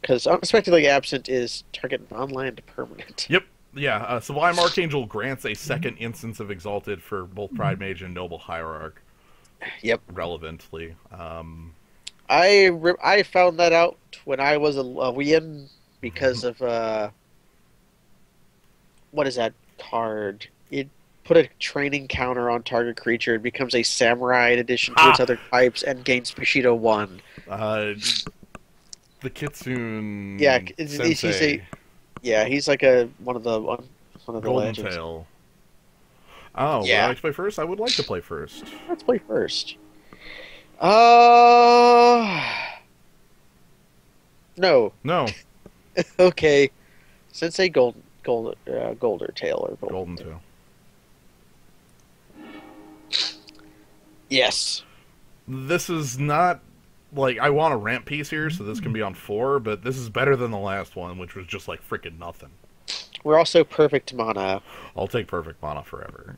because Unexpectedly Absent is target non-land permanent. Yep, yeah. Sublime Archangel grants a second instance of Exalted for both Pride Mage and Noble Hierarch. Yep. Relevantly. I found that out when I was a Wien because of what is that card? It put a training counter on target creature. It becomes a samurai in addition to its other types and gains Bushido 1. The Kitsune Yeah, Sensei. Yeah, he's like one of the Golden legends. Tail. Oh, would I Yeah, like to play first? I would like to play first. let's play first. Uh, no. No, Okay. Sensei Golder Tail or Golden Golden Tail. Tail. Yes. This is not like I want a ramp piece here, so this can be on 4. But this is better than the last one, which was just like freaking nothing. We're also perfect mana. I'll take perfect mana forever.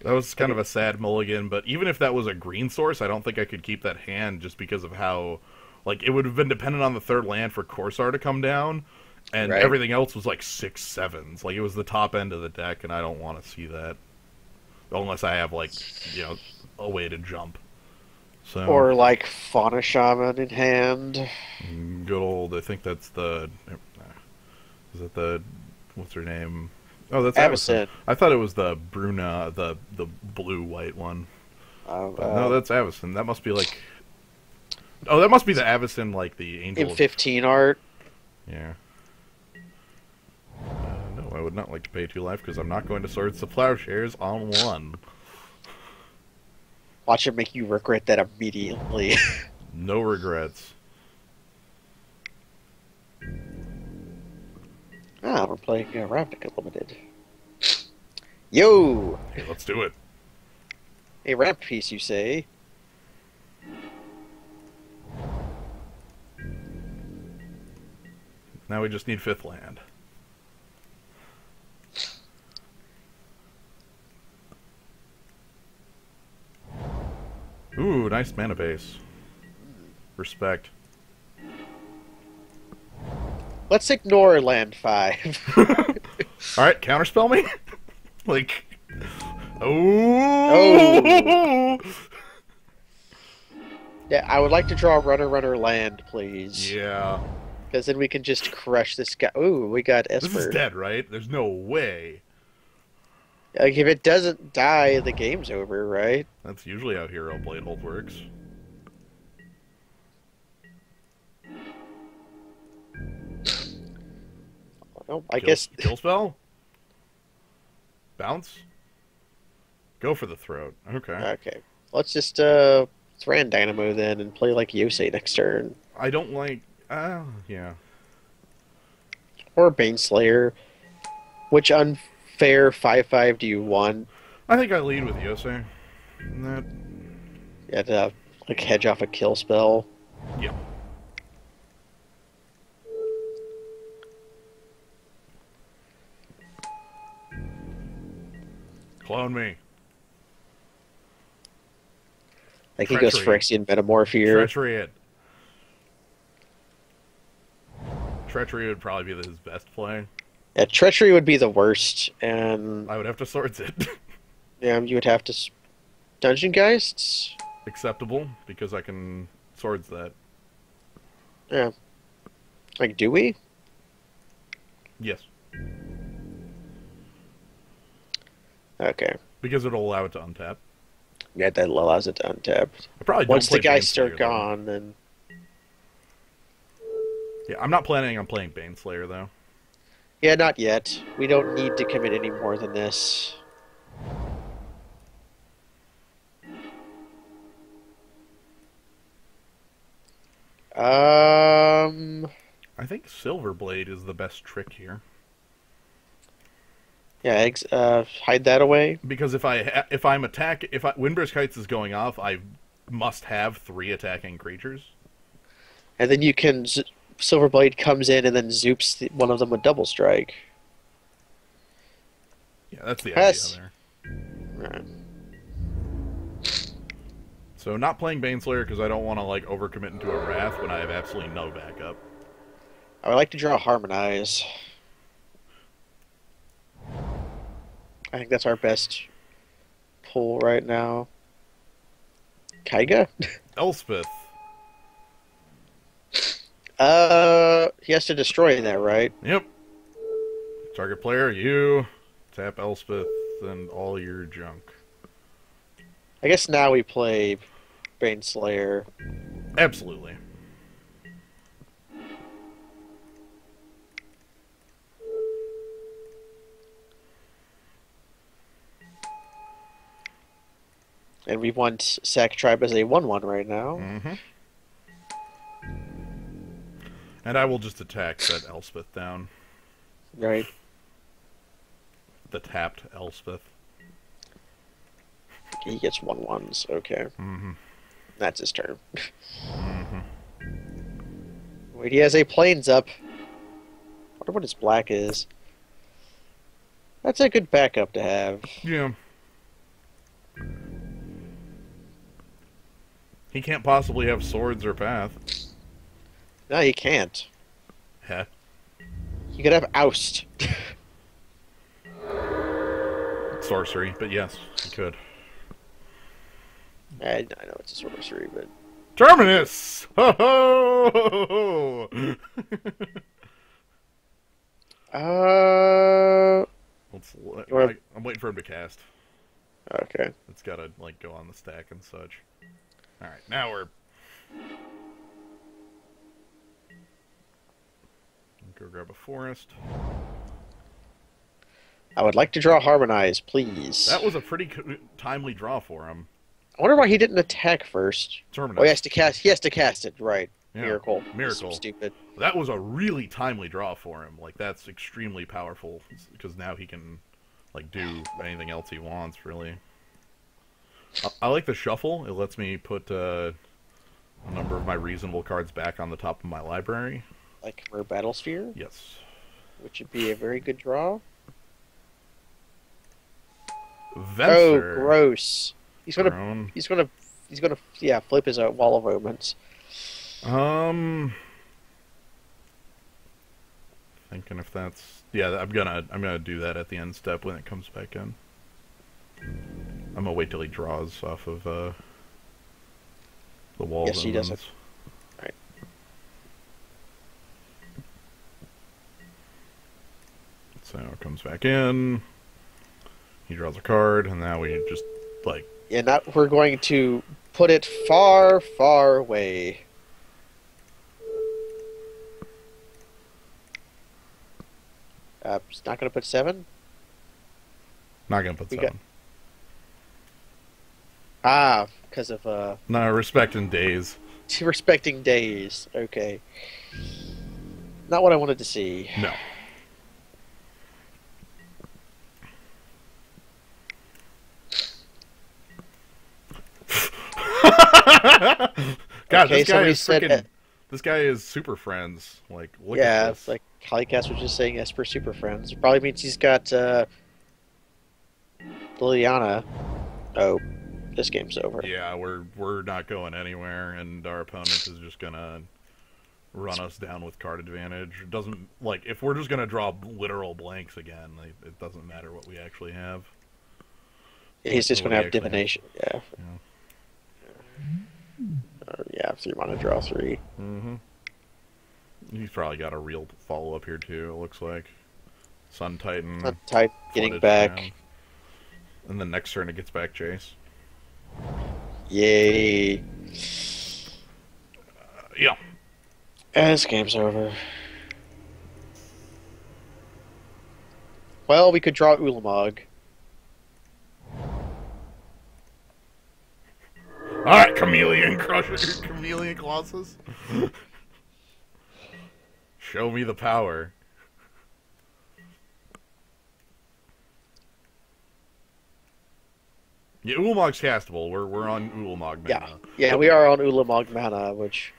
That was kind of a sad mulligan, but even if that was a green source, I don't think I could keep that hand just because of how, like, it would have been dependent on the third land for Corsair to come down, and Right. everything else was like 6/7s. Like, it was the top end of the deck, and I don't want to see that. Unless I have, like, a way to jump. So, Or like Fauna Shaman in hand. good old, I think that's the, is it the, what's her name? Oh, that's Avacyn. Avacyn. I thought it was the Bruna, the blue-white one. Um, But no, uh, that's Avacyn. That must be like. Oh, that must be the Avacyn, like the Angel of. M15 art. Yeah. No, I would not like to pay 2 life because I'm not going to Swords to Plowshares on 1. Watch it make you regret that immediately. No regrets. We're playing Ravnica Limited. Yo! Hey, let's do it. A ramp piece, you say? Now we just need 5th land. Ooh, nice mana base. Respect. Let's ignore land 5. Alright, counterspell me? Like. Oh. Oh! Yeah, I would like to draw Runner land, please. Yeah. Because then we can just crush this guy. Ooh, we got This is Esper. dead, right? There's no way. Like, if it doesn't die, the game's over, right? That's usually how Hero Blade Hold works. Oh, I guess. Kill spell? Bounce? Go for the throat. Okay. Okay. Let's just, let's ran Dynamo then and play like Yosei next turn. I don't like. Yeah. Or Baneslayer. Which unfair 5/5 do you want? I think I lead with Yosei. That. Yeah, to, like, hedge off a kill spell. Yeah. Clone me. Like, he goes Treachery. Phyrexian Metamorph here. Treachery it. Treachery would probably be his best play. Yeah, Treachery would be the worst, and I would have to swords it. yeah, you would have to Dungeon Geists. Acceptable, because I can swords that. Yeah, like do we? Yes. Okay, Because it'll allow it to untap. yeah, that allows it to untap. I probably don't Once play the Geists Baneslayer, are though. gone, then Yeah, I'm not planning on playing Baneslayer, though. yeah, not yet. We don't need to commit any more than this. Um, I think Silverblade is the best trick here. yeah, hide that away. Because if Windburst Kites is going off, I must have 3 attacking creatures. And then you can Silverblade comes in and then zoops one of them with Double Strike. Yeah, that's the Yes. idea there. Right. So not playing Baneslayer because I don't want to like overcommit into a Wrath when I have absolutely no backup. I would like to draw Harmonize. I think that's our best pull right now. Kaiga? Elspeth. He has to destroy that, right? Yep. Target player, you tap Elspeth and all your junk. I guess now we play Baneslayer. Absolutely. And we want Sack Tribe as a 1/1 right now. Mm-hmm. And I will just attack that Elspeth down. Right. The tapped Elspeth. He gets 1/1s. Okay. Mm-hmm. That's his turn. Mm-hmm. Wait, he has a Plains up. Wonder what his black is. That's a good backup to have. Yeah. He can't possibly have swords or path. No, he can't. Heh. He could have Oust. Sorcery, but yes, he could. I know it's a sorcery, but... Terminus! Ho ho! I'm waiting for him to cast. Okay. It's gotta, like, go on the stack and such. Alright, now we're... Go grab a forest. I would like to draw Harmonize, please. That was a pretty timely draw for him. I wonder why he didn't attack first. Terminus. Oh, he has to cast. He has to cast it, right? Yeah. Miracle. Miracle. Stupid. That was a really timely draw for him. Like, that's extremely powerful because now he can, like, do anything else he wants. Really. I like the shuffle. It lets me put a number of my reasonable cards back on the top of my library. Like Mer Battlesphere? Yes. Which would be a very good draw. Venser. Oh, gross. He's gonna, yeah, flip his Wall of Omens. Thinking if that's, yeah, I'm gonna do that at the end step when it comes back in. I'm gonna wait till he draws off of the Wall of Yes, he does it. Omens. Right. So it comes back in. He draws a card, and now we just, like... Yeah, now we're going to put it far, far away. It's not going to put 7? Not gonna put 7. Because of, No, respecting days. respecting days. Okay. Not what I wanted to see. No. God, Okay, this guy is said freaking... This guy is super friends. Like, look at yeah, this. like Polycast was just saying Esper Super Friends. It probably means he's got Liliana. Oh, this game's over. Yeah, we're not going anywhere, and our opponent is just gonna run us down with card advantage. It doesn't, like, if we're just gonna draw literal blanks again, like, it doesn't matter what we actually have. He's just What going to we have actually divination. Yeah. Yeah, 3 mana, draw 3. Mm-hmm. He's probably got a real follow-up here, too, it looks like. Sun Titan. Sun Titan getting Flooded back. Fan. And then next turn it gets back Jace. Yay. Yeah. And this game's over. Well, we could draw Ulamog. Alright, Chameleon Crusher, Chameleon Colossus. Show me the power. Yeah, Ulamog's castable. We're on Ulamog mana. Yeah, we are on Ulamog mana, which...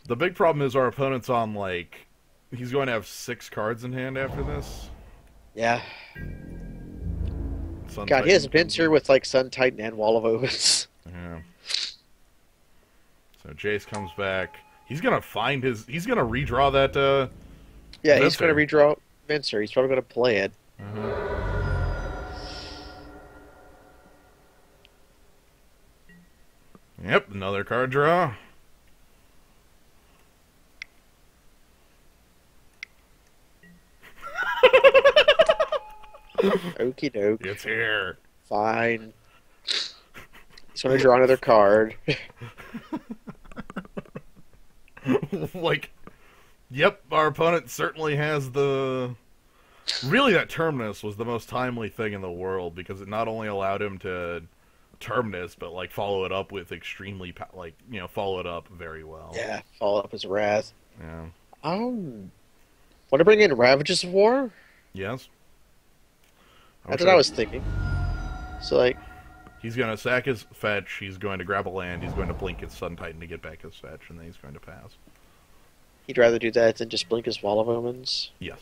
The big problem is our opponent's on, like... He's going to have 6 cards in hand after this. Yeah. Sun God, Titan he has comes Venser in. with, like, Sun Titan and Wall of Omens. Yeah. So Jace comes back. He's gonna find his... He's gonna redraw that, Yeah, he's going to Venser. redraw Venser. He's probably going to play it. Yep, another card draw. Okie doke. It's here. Fine. He's going to draw another card. Like, yep, our opponent certainly has the... Really, that Terminus was the most timely thing in the world, because it not only allowed him to Terminus, but like follow it up with extremely follow it up very well. Yeah, follow up his Wrath. Yeah. Um, Want to bring in Ravages of War? Yes. I That's wish what I I. was thinking. So, like, He's going to sack his fetch. He's going to grab a land. He's going to blink his Sun Titan to get back his fetch, and then he's going to pass. he'd rather do that than just blink his Wall of Omens. Yes.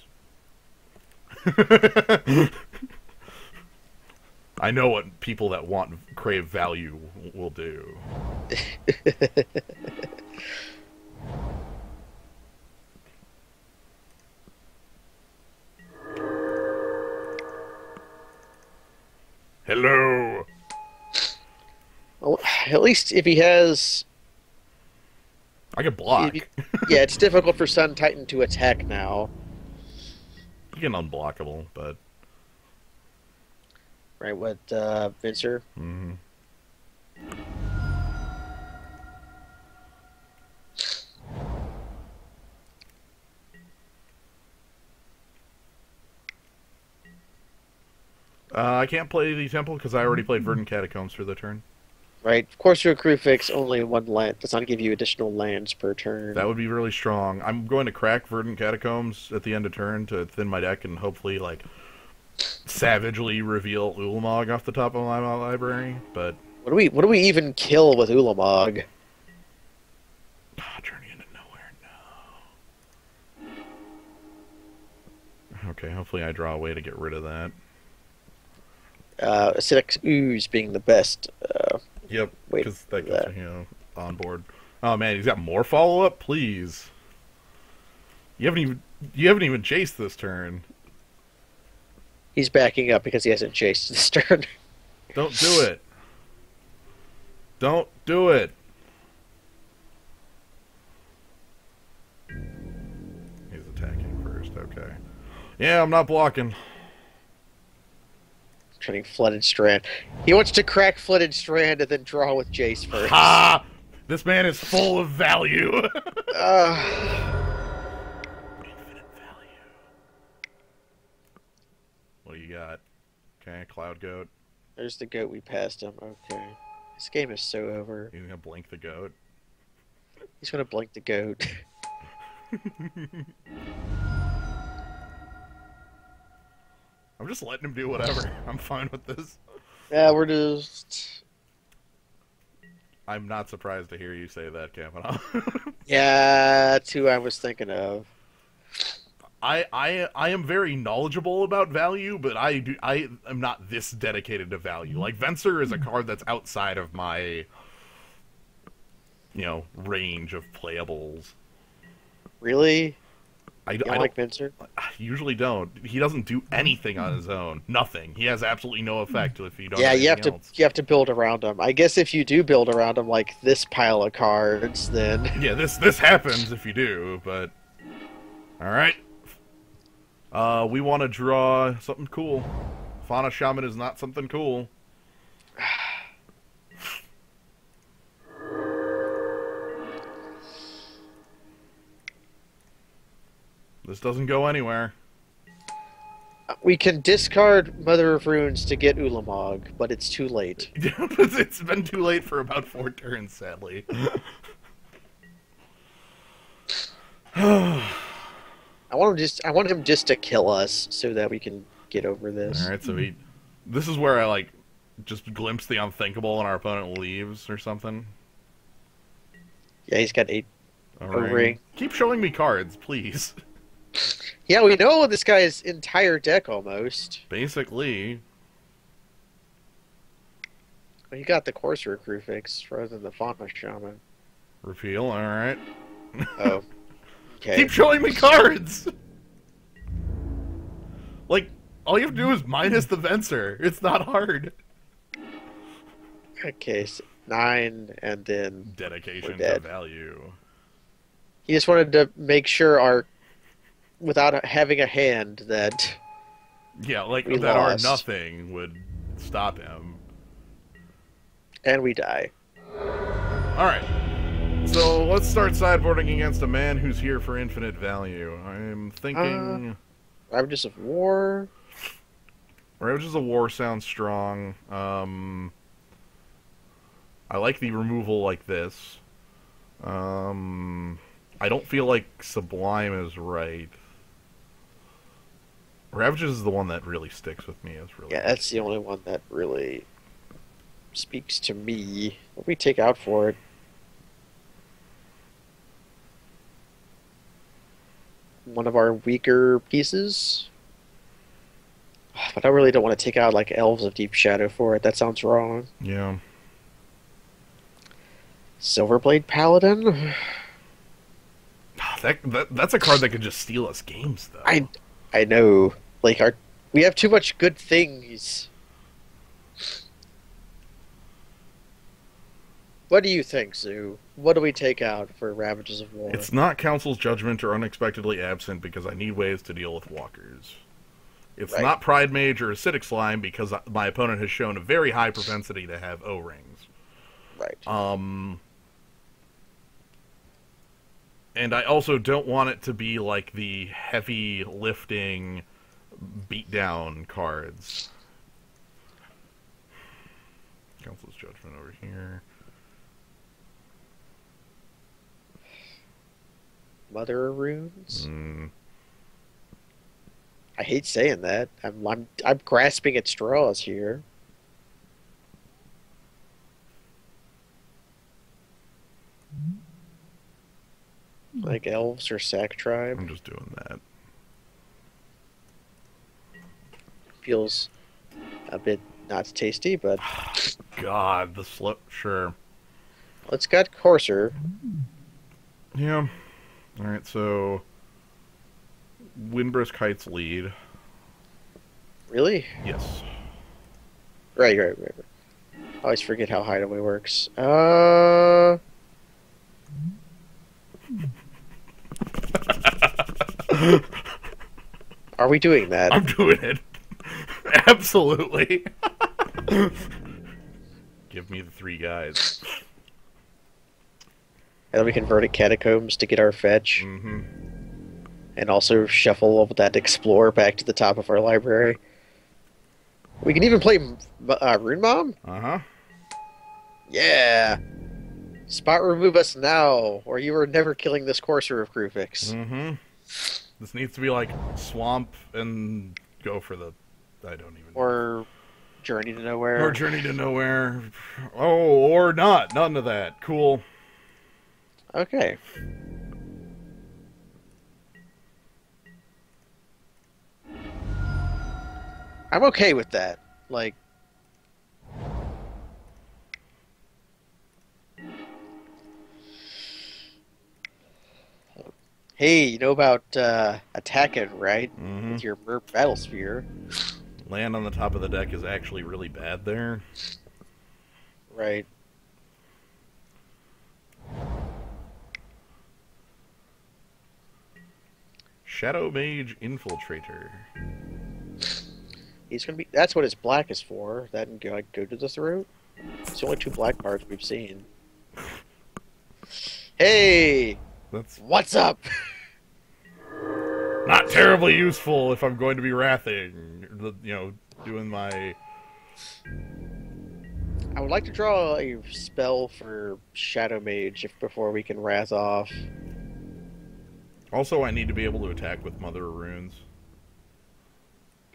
I know what people that want crave value will do. Hello. Well, at least if he has. I can block. Yeah, it's difficult for Sun Titan to attack now. You can unblockable, but Right, what, Vincer? mhm. I can't play the temple because I already played Verdant Catacombs for the turn. Right, of course, your crew fix only one land does not give you additional lands per turn. That would be really strong. I'm going to crack Verdant Catacombs at the end of turn to thin my deck and hopefully like savagely reveal Ulamog off the top of my library. But What do we even kill with Ulamog? Journey into Nowhere, no. Okay, hopefully I draw a way to get rid of that. Acidic Ooze being the best. Yep, Wait because that for gets that. on board. Oh man, he's got more follow up. Please, you haven't even chased this turn. He's backing up because he hasn't chased this turn. Don't do it. Don't do it. He's attacking first. Okay. Yeah, I'm not blocking. Turning Flooded Strand. He wants to crack Flooded Strand and then draw with Jace first. Ha! This man is full of value. Uh, Infinite value. What do you got? Okay, Cloud Goat. there's the goat we passed him. Okay. This game is so over. He's gonna blink the goat. He's gonna blink the goat. I'm just letting him do whatever. I'm fine with this. Yeah, we're just. I'm not surprised to hear you say that, Kavanaugh. Yeah, that's who I was thinking of. I am very knowledgeable about value, but I am not this dedicated to value. Like Venser is a card that's outside of my range of playables. Really? I You don't don't like Vincer? I usually don't. He doesn't do anything on his own. Nothing. He has absolutely no effect if you don't. Yeah, have you have anything to else. you have to build around him. I guess if you do build around him like this pile of cards, then Yeah, this happens if you do, but all right. We want to draw something cool. Fauna Shaman is not something cool. This doesn't go anywhere. we can discard Mother of Runes to get Ulamog, but it's too late. It's been too late for about 4 turns, sadly. I want him just to kill us so that we can get over this. All right, so this is where I just glimpse the unthinkable and our opponent leaves or something. Yeah, he's got A a ring. Keep showing me cards, please. Yeah, we know this guy's entire deck almost. Basically, Well, he got the Courser crew fix rather than the Fauna Shaman. reveal. All right. Oh, okay. Keep showing me cards. Like all you have to do is minus the Venser. It's not hard. Okay, so 9, and then Dedication we're to dead. value. He just wanted to make sure without having a hand, that Yeah, like we that lost. are nothing would stop him. and we die. All right. So let's start sideboarding against a man who's here for infinite value. I'm thinking Ravages of War. Ravages of War sounds strong. I like the removal like this. I don't feel like Sublime is right. Ravages is the one that really sticks with me as really Yeah, good. that's the only one that really speaks to me. What do we take out for it? One of our weaker pieces? But I really don't want to take out like Elves of Deep Shadow for it. That sounds wrong. Yeah. Silverblade Paladin? That's a card that could just steal us games, though. I know. Like our we have too much good things. What do you think, Sue? What do we take out for Ravages of War? It's not Council's Judgment or Unexpectedly Absent because I need ways to deal with walkers. It's Right. not Pride Mage or Acidic Slime because my opponent has shown a very high propensity to have O-rings. Right. And I also don't want it to be like the heavy lifting beatdown cards. Council's Judgment over here. Mother of Runes? Mm, I hate saying that. I'm grasping at straws here. Like elves or sack tribe. I'm just doing that. Feels a bit not tasty, but God, the slow. Sure. it's got coarser. Yeah. Alright, so. Windbrisk Heights lead. Really? Yes. Right. I always forget how Hideaway works. Are we doing that? I'm doing it. Absolutely. Give me the three guys. And then we converted Catacombs to get our fetch, Mm-hmm. and also shuffle that Explorer back to the top of our library. We can even play Rune Mom? Uh-huh. Yeah! Spot remove us now, or you are never killing this courser of Krufix. Mm-hmm. This needs to be like Swamp and go for the... I don't even know. Or Journey to Nowhere. Or Journey to Nowhere. Oh, or not. None of that. Cool. Okay. I'm okay with that. Like, hey, you know about attacking, right? Mm-hmm. With your Merp Battle Sphere. Land on the top of the deck is actually really bad there. Right. Shadow Mage Infiltrator. He's gonna be. That's what his black is for. That and go to the throat. It's the only two black cards we've seen. Hey, That's what's up? not terribly useful if I'm going to be wrathing. You know, doing my... I would like to draw a spell for Shadow Mage before we can Wrath off. Also, I need to be able to attack with Mother of Runes.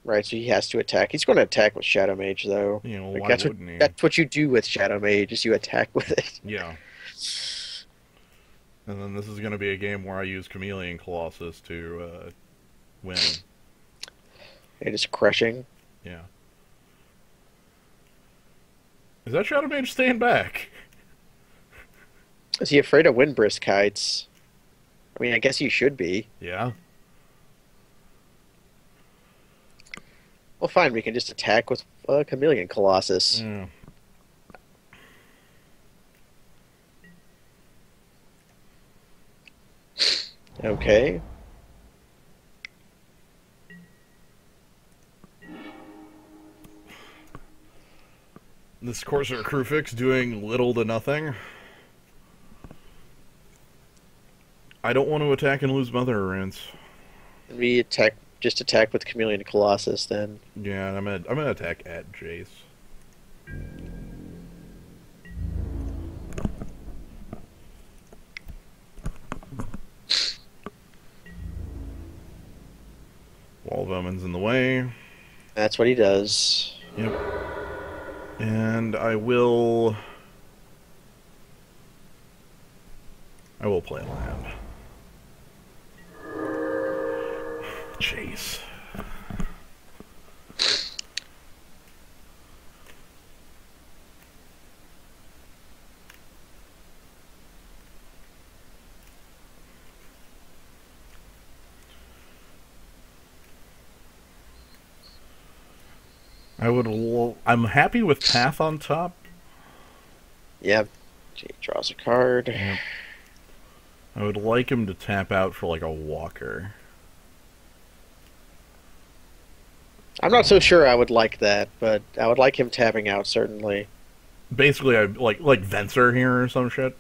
Right, so he has to attack. He's going to attack with Shadow Mage, though. You know, Like, why that's wouldn't he? that's what you do with Shadow Mage, is you attack with it. Yeah. And then this is going to be a game where I use Chameleon Colossus to win. It is crushing. Yeah. Is that Shadow Mage staying back? Is he afraid of Windbrisk Kites? I mean, I guess he should be. Yeah. Well, fine, we can just attack with Chameleon Colossus. Yeah. Okay. This Corsair Crewfix doing little to nothing. I don't want to attack and lose Mother of Runes. We just attack with Chameleon Colossus then. Yeah, I'm gonna attack at Jace. of Omen's in the way. That's what he does. Yep. And I will play land. Chase. I'm happy with Path on top. Yep. He draws a card. Yep. I would like him to tap out for like a walker. I'm not so sure I would like that, but I would like him tapping out, certainly. Basically, I like Venser here or some shit.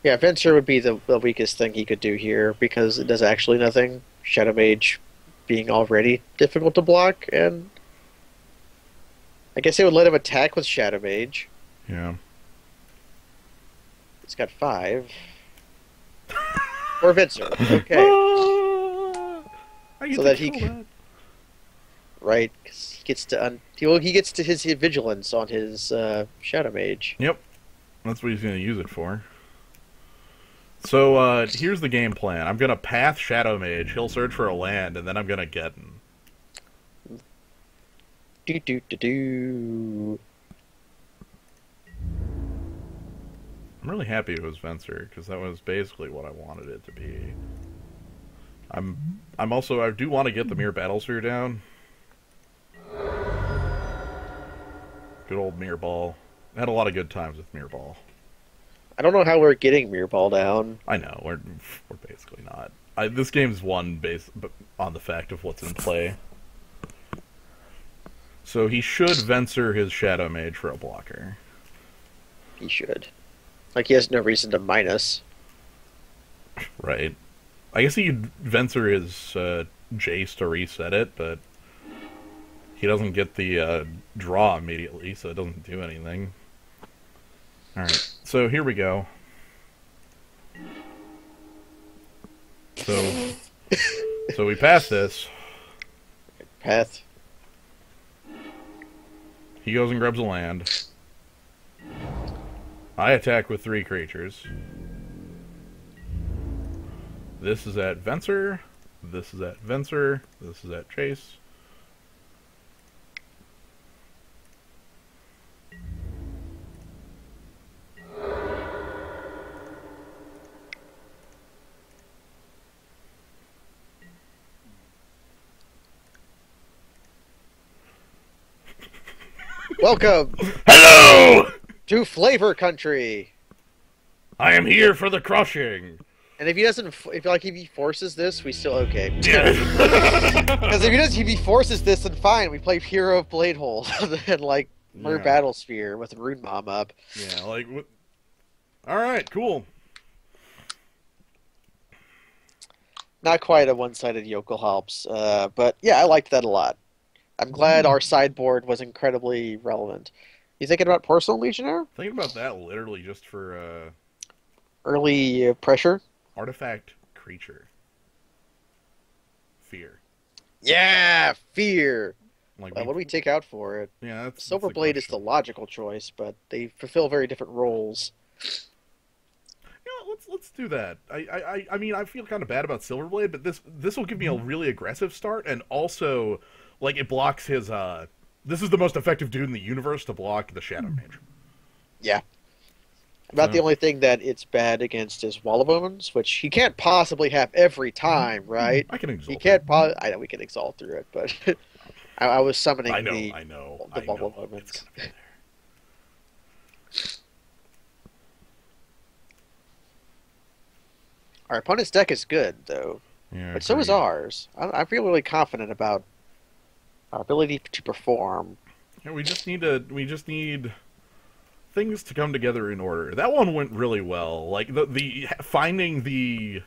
Yeah, Venture would be the weakest thing he could do here, because it does actually nothing. Shadow Mage being already difficult to block, and I guess they would let him attack with Shadow Mage. Yeah. It's got 5. Or Venser. Okay. I get So to that he kill c- that. Right, 'cause he gets to he gets to his vigilance on his Shadow Mage. Yep. That's what he's going to use it for. So, here's the game plan. I'm going to path Shadow Mage. He'll search for a land, and then I'm going to get him. Do do do do. I'm really happy it was Venser, because that was basically what I wanted it to be. I'm also, I do want to get the Mirror Battlesphere down. Good old Mirror Ball. I had a lot of good times with Mirror Ball. I don't know how we're getting Mirror Ball down. I know, we're basically not. This game's won based on the fact of what's in play. So he should Venser his Shadow Mage for a blocker. He should. Like, he has no reason to minus. Right. I guess he'd Venser his Jace to reset it, but he doesn't get the draw immediately, so it doesn't do anything. Alright, so here we go. So we pass this. Path. He goes and grabs a land. I attack with 3 creatures. This is at Venser. This is at Venser. This is at Chase. Welcome Hello! to Flavor Country. I am here for the crushing. And if he doesn't, if he forces this, we still okay. Yeah. Because if he forces this, then fine. We play Hero of Bladehold and like Mer Yeah. Battlesphere with Rune Mom up. Yeah, like what? All right, cool. Not quite a one-sided yokel helps, but yeah, I liked that a lot. I'm glad our sideboard was incredibly relevant. You thinking about Porcelain Legionnaire? Thinking about that literally just for Early pressure? artifact creature. Fear. Yeah, fear. Like What do we take out for it? Yeah, that's Silverblade is the logical choice, but they fulfill very different roles. Yeah, let's do that. I mean, I feel kind of bad about Silverblade, but this will give me a really aggressive start, and also, like, it blocks his. This is the most effective dude in the universe to block the Shadow Mage. Yeah. About the only thing that it's bad against is Wall of Omens, which he can't possibly have every time, right? I can exalt. He can't. I know we can exalt through it, but I was summoning I know. the Wall of Omens. It's gonna be there. Our opponent's deck is good, though, Yeah, but so is agreed. ours. I feel really confident about our ability to perform. Yeah, we just need things to come together in order. That one went really well. Like the finding the,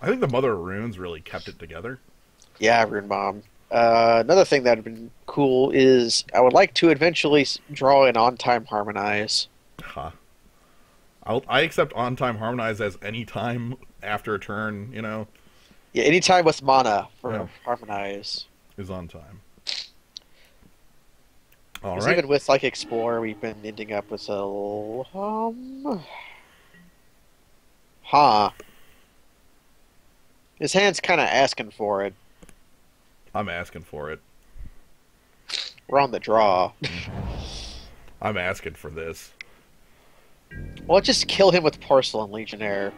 I think the Mother of Runes really kept it together. Yeah, Rune Mom. Another thing that would have been cool is I would like to eventually draw an on-time harmonize. Huh. I accept on time harmonize as any time after a turn. You know. Yeah, anytime with mana for Yeah. harmonize. is on time. All Because right. even with like Explorer, we've been ending up with a huh. His hand's kind of asking for it. I'm asking for it. We're on the draw. I'm asking for this. Well, just kill him with Porcelain Legionnaire.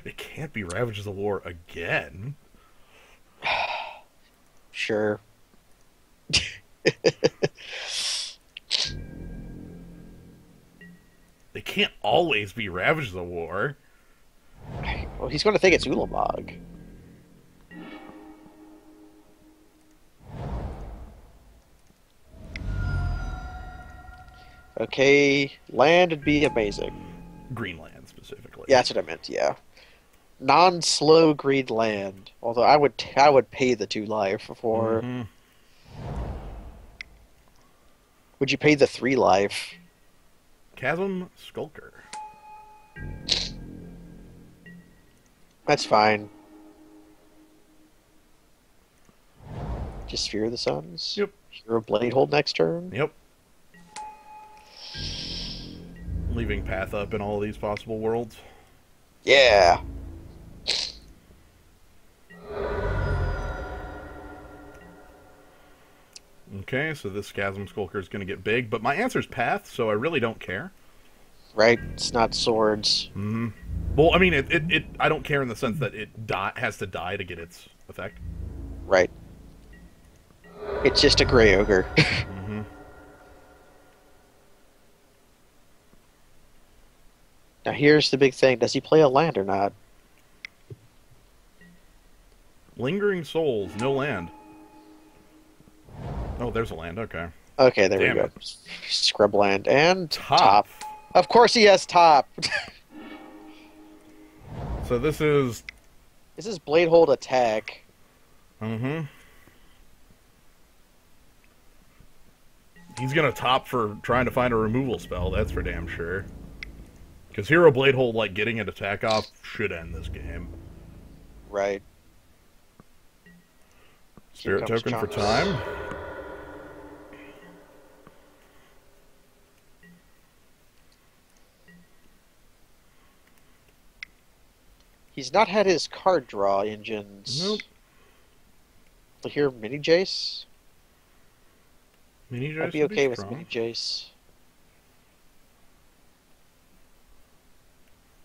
It can't be Ravages of War again. Sure. They can't always be Ravages of War. Well, he's going to think it's Ulamog. Okay, land would be amazing. Greenland specifically. Yeah, that's what I meant. Yeah, non-slow green land. Although I would pay the 2 life for. Mm-hmm. Would you pay the 3 life? Chasm Skulker. That's fine. Just Fear the Suns. Yep. Hero Blade hold next turn. Yep. Leaving path up in all these possible worlds. Yeah. Okay, so this Chasm Skulker is going to get big, but my answer's path, so I really don't care. Right. It's not swords. Mm-hmm. Well, I mean, I don't care in the sense that it has to die to get its effect. Right. It's just a gray ogre. Mm-hmm. Now here's the big thing. Does he play a land or not? Lingering Souls, no land. Oh, there's a land, okay. Okay, there Damn we go. it. Scrub land and Top. Of course he has top. So this is... This is blade hold attack. Mm-hmm. He's gonna top for trying to find a removal spell, that's for damn sure. Because Hero Blade Hold, like, getting an attack off should end this game. Right. Spirit Here comes Token for Chunks. time. He's not had his card draw engines. Nope. But here, Mini Jace. Mini Jace I'd be would okay be with strong. Mini Jace.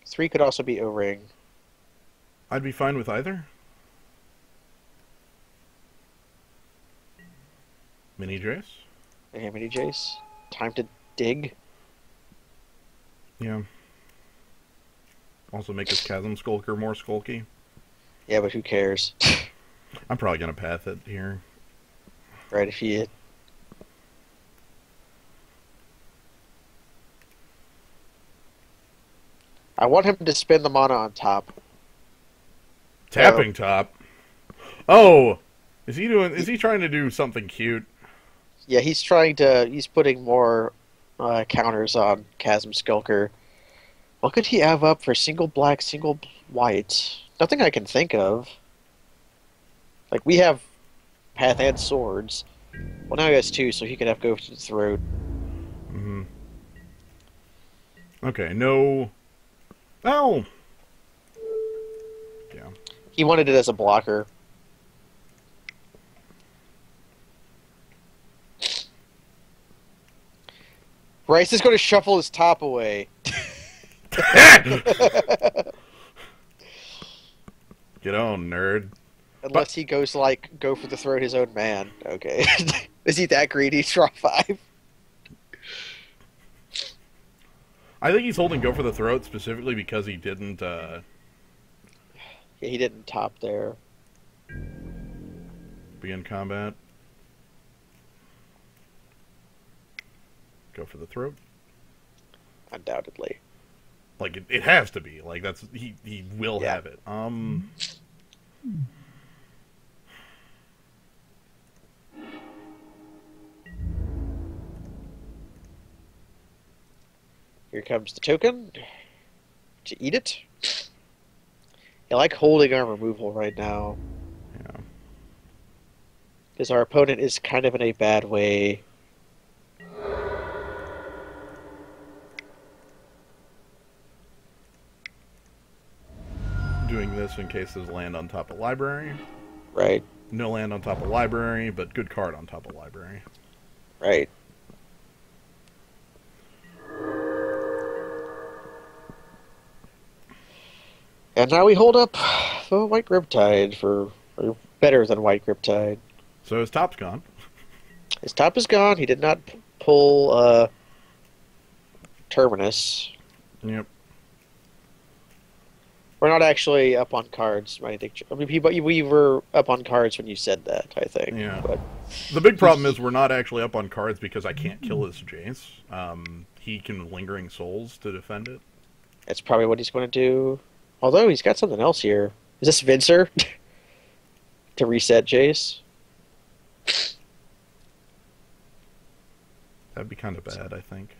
3 could also be O-Ring. I'd be fine with either. Mini Jace? Okay, Mini Jace. Time to dig. Yeah. Also make this Chasm Skulker more skulky. Yeah, but who cares? I'm probably gonna path it here. Right, if you... I want him to spend the mana on top. Tapping top. Oh! Is he trying to do something cute? Yeah, he's putting more counters on Chasm Skulker. What could he have up for single black, single white? Nothing I can think of. Like, we have Path and Swords. Well, now he has 2, so he could have Go to the Throat. Mm-hmm. Okay, no... Oh! Yeah. He wanted it as a blocker. Bryce is going to shuffle his top away. Get on, nerd. Unless he goes, like, go for the throat his own man. Okay. Is he that greedy? Draw 5. I think he's holding Go for the Throat specifically because he didn't, Yeah, he didn't top there. begin combat. Go for the Throat. Undoubtedly. Like, it has to be. Like, that's... He will Yeah. have it. Here comes the token. to eat it. I like holding our removal right now Yeah. because our opponent is kind of in a bad way. Doing this in case there's land on top of library. Right, No land on top of library, but good card on top of library. right. And now we hold up the White Riptide for better than White Riptide. So his top's gone. His top is gone. He did not pull Terminus. Yep. We're not actually up on cards. I think. I mean, we were up on cards when you said that. I think. Yeah. But The big problem is we're not actually up on cards because I can't kill his Jace. He can Lingering Souls to defend it. that's probably what he's going to do. Although he's got something else here. Is this Vincer to reset Jace? That'd be kind of bad, I think.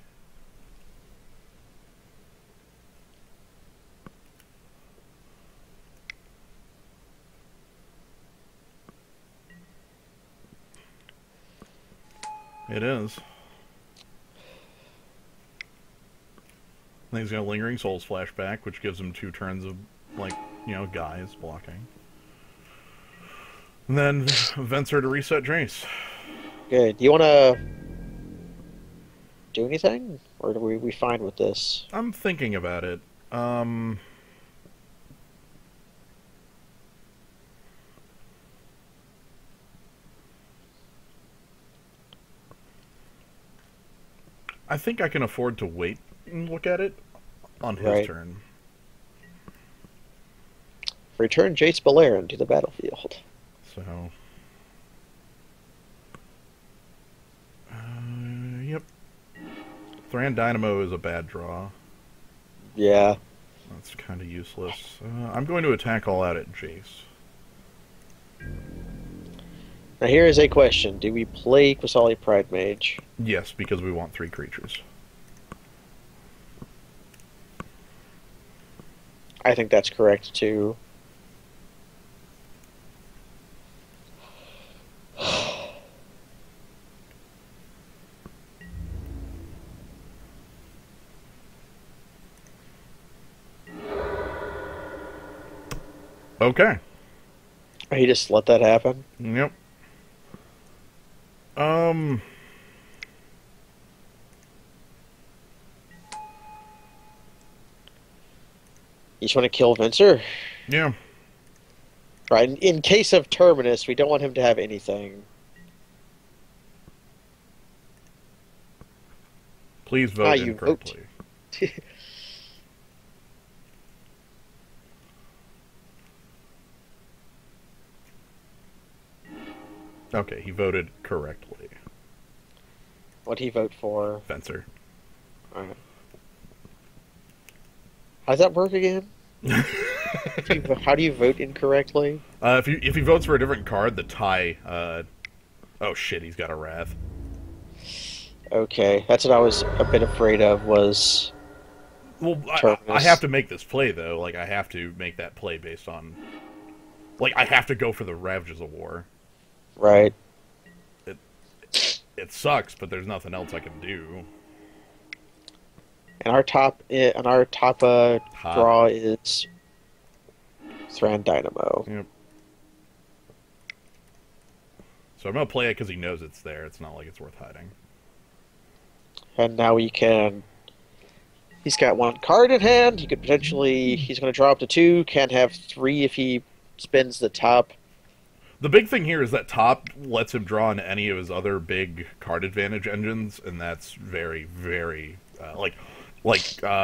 It is. Then he's got Lingering Souls flashback, which gives him 2 turns of, like, guys blocking. And then Venser to reset Jace. Okay. Do you want to do anything, or are we fine with this? I'm thinking about it. I think I can afford to wait and look at it on his Right. turn. Return Jace Beleren to the battlefield. So, yep. Thran Dynamo is a bad draw. Yeah. That's kind of useless. I'm going to attack all out at Jace. Now here is a question: do we play Quasali Pride Mage? Yes, because we want 3 creatures. I think that's correct too. Okay. He just let that happen. Yep. Um. You just want to kill Vincer? Yeah. Right. In case of Terminus, we don't want him to have anything. Please vote you incorrectly. Okay, he voted correctly. What'd he vote for? Fencer. Alright. How does that work again? How do you vote incorrectly? If he votes for a different card, the tie. Oh shit, he's got a Wrath. Okay, that's what I was a bit afraid of. Was Well, I Terminus. have to make this play though. Like I have to make that play based on. Like I have to go for the Ravages of War. right. It sucks, but there's nothing else I can do. And our top draw is Thran Dynamo. Yep. So I'm gonna play it because he knows it's there. It's not like it's worth hiding. And now we can. He's got 1 card in hand. He could potentially. He's going to draw up to 2. Can have 3 if he spins the top. The big thing here is that top lets him draw on any of his other big card advantage engines, and that's very, very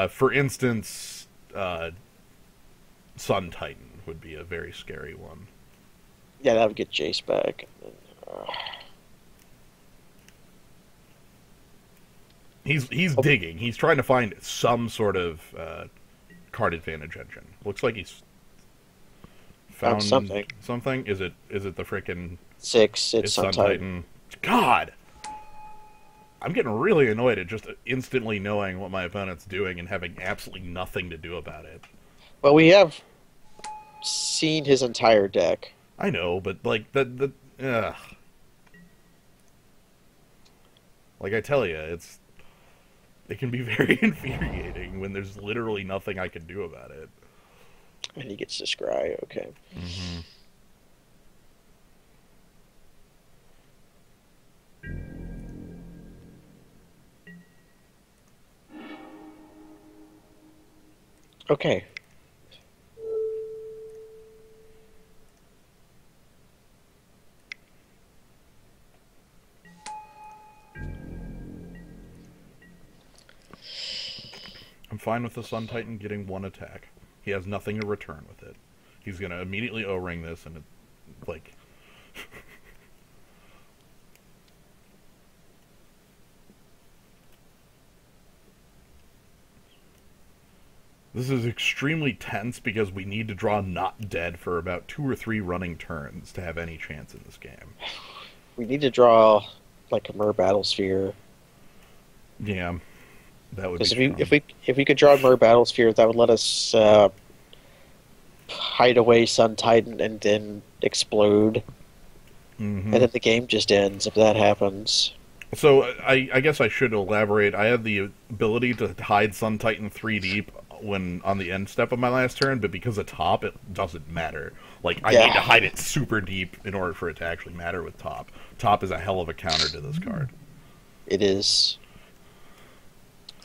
for instance, Sun Titan would be a very scary one. Yeah, that would get Jace back. He's digging. He's trying to find some sort of card advantage engine. Looks like he's found something. Something? Is it the frickin' 6. It's Sun Sun Titan. Titan? God, I'm getting really annoyed at just instantly knowing what my opponent's doing and having absolutely nothing to do about it. Well, we have seen his entire deck. I know, but like like I tell you, it can be very infuriating when there's literally nothing I can do about it. And he gets to scry, okay. Mm-hmm. Okay. I'm fine with the Sun Titan getting one attack. He has nothing to return with it. He's gonna immediately O-ring this, and like, this is extremely tense because we need to draw not dead for about 2 or 3 running turns to have any chance in this game. We need to draw like a Mer Battlesphere. Yeah, that would be Because strong. if we could draw a Mer Battlesphere, that would let us hide away Sun Titan and then explode. Mm-hmm. And then the game just ends if that happens. So I guess I should elaborate. I had the ability to hide Sun Titan 3 deep when on the end step of my last turn, but because of top, it doesn't matter. Like, I need to hide it super deep in order for it to actually matter with top. Top is a hell of a counter to this card. It is.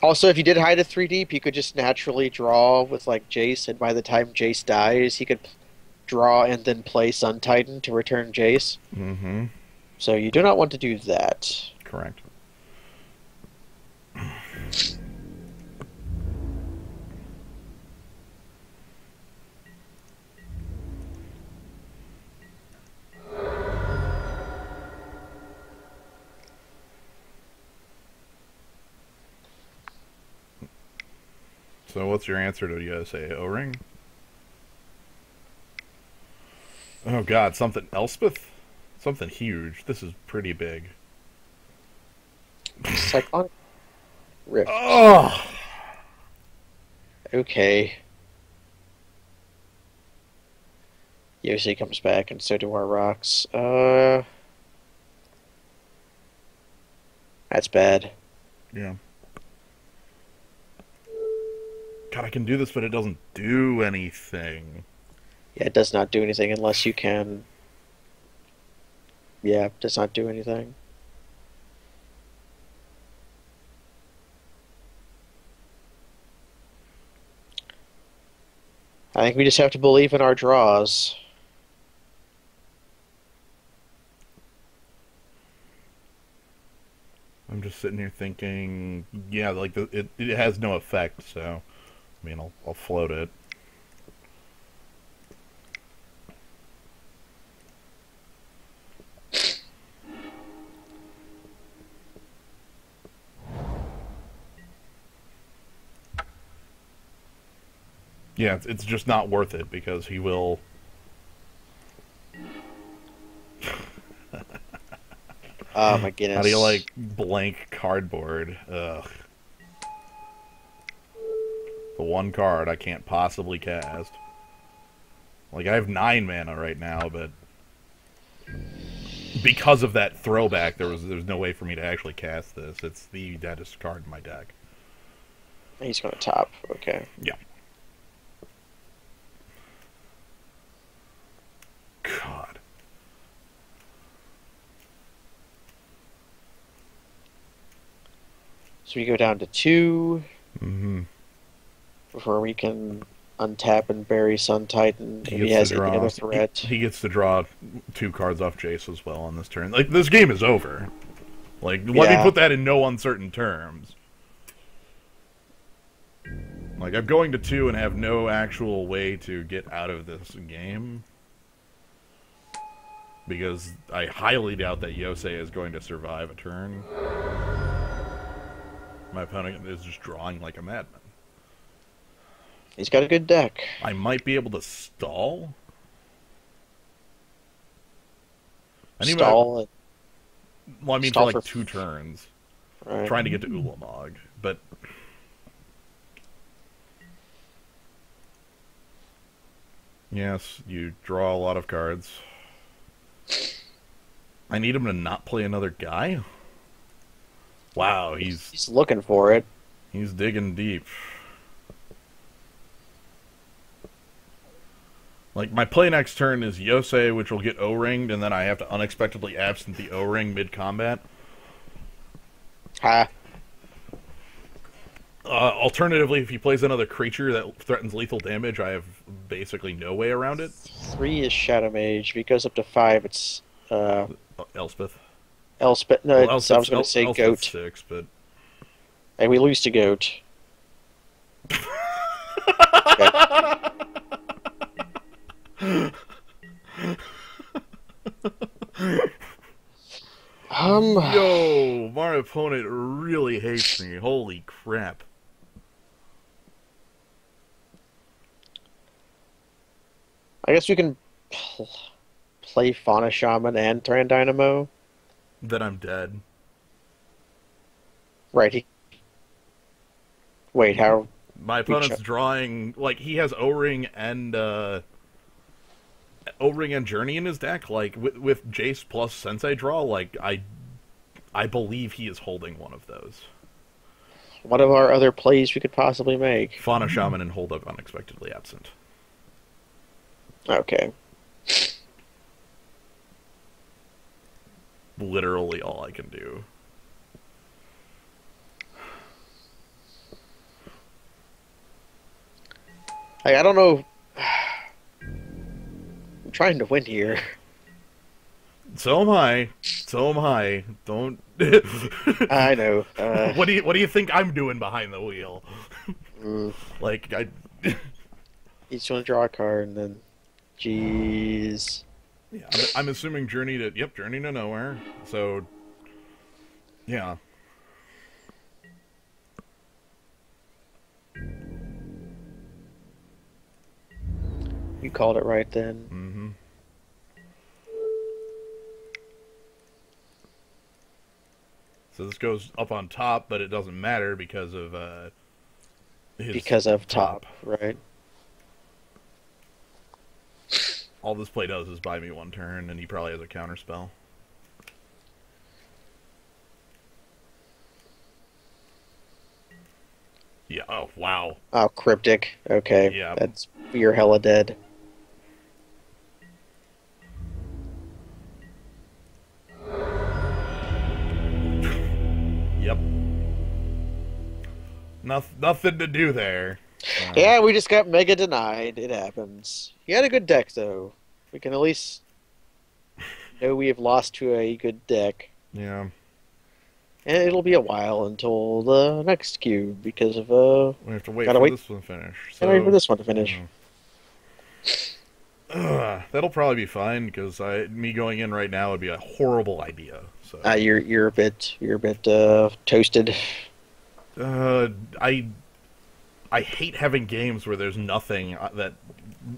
Also, if you did hide a 3 deep, you could just naturally draw with like Jace, and by the time Jace dies, he could draw and then play Sun Titan to return Jace. Mm-hmm. So you do not want to do that. Correct. So what's your answer to USA O-ring? Oh god, something Elspeth? Something huge. This is pretty big. Cyclonic Rift. Oh! Okay. Yosei comes back, and so do our rocks. That's bad. Yeah. God, I can do this, but it doesn't do anything. Yeah, it does not do anything unless you can. Yeah, it does not do anything. I think we just have to believe in our draws. I'm just sitting here thinking, yeah, like it has no effect, so I mean, I'll float it. Yeah, it's just not worth it because he will. Oh my goodness. How do you like blank cardboard? Ugh. The one card I can't possibly cast. Like, I have 9 mana right now, but because of that throwback, there's no way for me to actually cast this. It's the deadest card in my deck. He's going to top. Okay. Yeah. God. So we go down to 2 Mm-hmm. before we can untap and bury Sun Titan if he has any other threat. He gets to draw 2 cards off Jace as well on this turn. Like, this game is over. Like, let me put that in no uncertain terms. Like, I'm going to 2 and have no actual way to get out of this game. Because I highly doubt that Yosei is going to survive a turn. My opponent is just drawing like a madman. He's got a good deck. I might be able to stall. Stall. Well, I mean, Stall for like for 2 turns. Right. trying to get to Ulamog, but yes, you draw a lot of cards. I need him to not play another guy? Wow, He's looking for it. he's digging deep. Like, my play next turn is Yosei, which will get O-ringed, and then I have to unexpectedly absent the O-ring mid-combat. Ha. Alternatively, if he plays another creature that threatens lethal damage, I have basically no way around it. 3 is Shadow Mage. If he goes up to 5, it's Elspeth. Elspeth. No, Well, I was going to say Elspeth's Goat. 6, but... And we lose to Goat. Yo, my opponent really hates me. Holy crap. I guess we can play Fauna Shaman and Tran Dynamo. Then I'm dead. Right. Wait, how? My opponent's drawing, like, he has O-ring and Journey in his deck. Like, with Jace plus Sensei draw, like, I believe he is holding one of those. What of our other plays we could possibly make? Fauna Shaman and hold up unexpectedly absent. Okay. Literally all I can do. I don't know. I'm trying to win here. So am I. So am I. Don't. I know. What do you think I'm doing behind the wheel? Like I. Each one draw a card and then, jeez. Yeah, I'm assuming Journey to Nowhere. So, yeah. You called it right then. Mm-hmm. So this goes up on top, but it doesn't matter because of his Because of top, right? All this play does is buy me one turn, and he probably has a counter spell. Yeah. Oh wow. Oh, Cryptic. Okay. Yeah. That's you're hella dead. Yep. Nothing to do there. Yeah, we just got mega denied. It happens. He had a good deck, though. We can at least know we have lost to a good deck. Yeah. And it'll be a while until the next cube because of We have to wait gotta for wait. this one to finish. Gotta wait for this one to finish. That'll probably be fine because me going in right now would be a horrible idea. So You're a bit toasted. I hate having games where there's nothing that,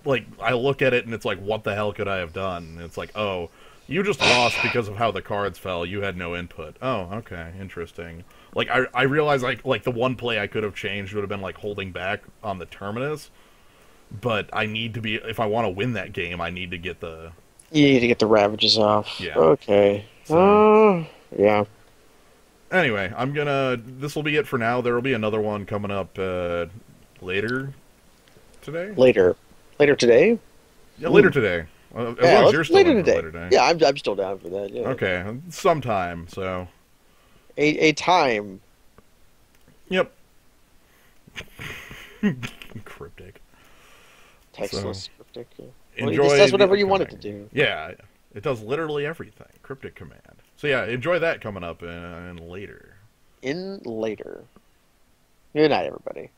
like, I look at it and it's like, what the hell could I have done? And it's like, oh, you just lost because of how the cards fell. You had no input. Oh, okay, interesting. Like, I realize, like the one play I could have changed would have been, like, holding back on the Terminus. But I need to be, if I want to win that game, I need to get the... You need to get the Ravages off. Yeah. Okay. So, yeah. anyway, this will be it for now. There will be another one coming up later today? Later today? Yeah, later today. As Yeah, long as you're still later in for today. later today. Yeah, I'm still down for that. Yeah. Okay, sometime, so... A time. Yep. Cryptic. Textless cryptic. Yeah. Well, Enjoy it just does the whatever you want it to upcoming- do. Yeah, it does literally everything. Cryptic command. So yeah, enjoy that coming up in later. In later. Good night, everybody.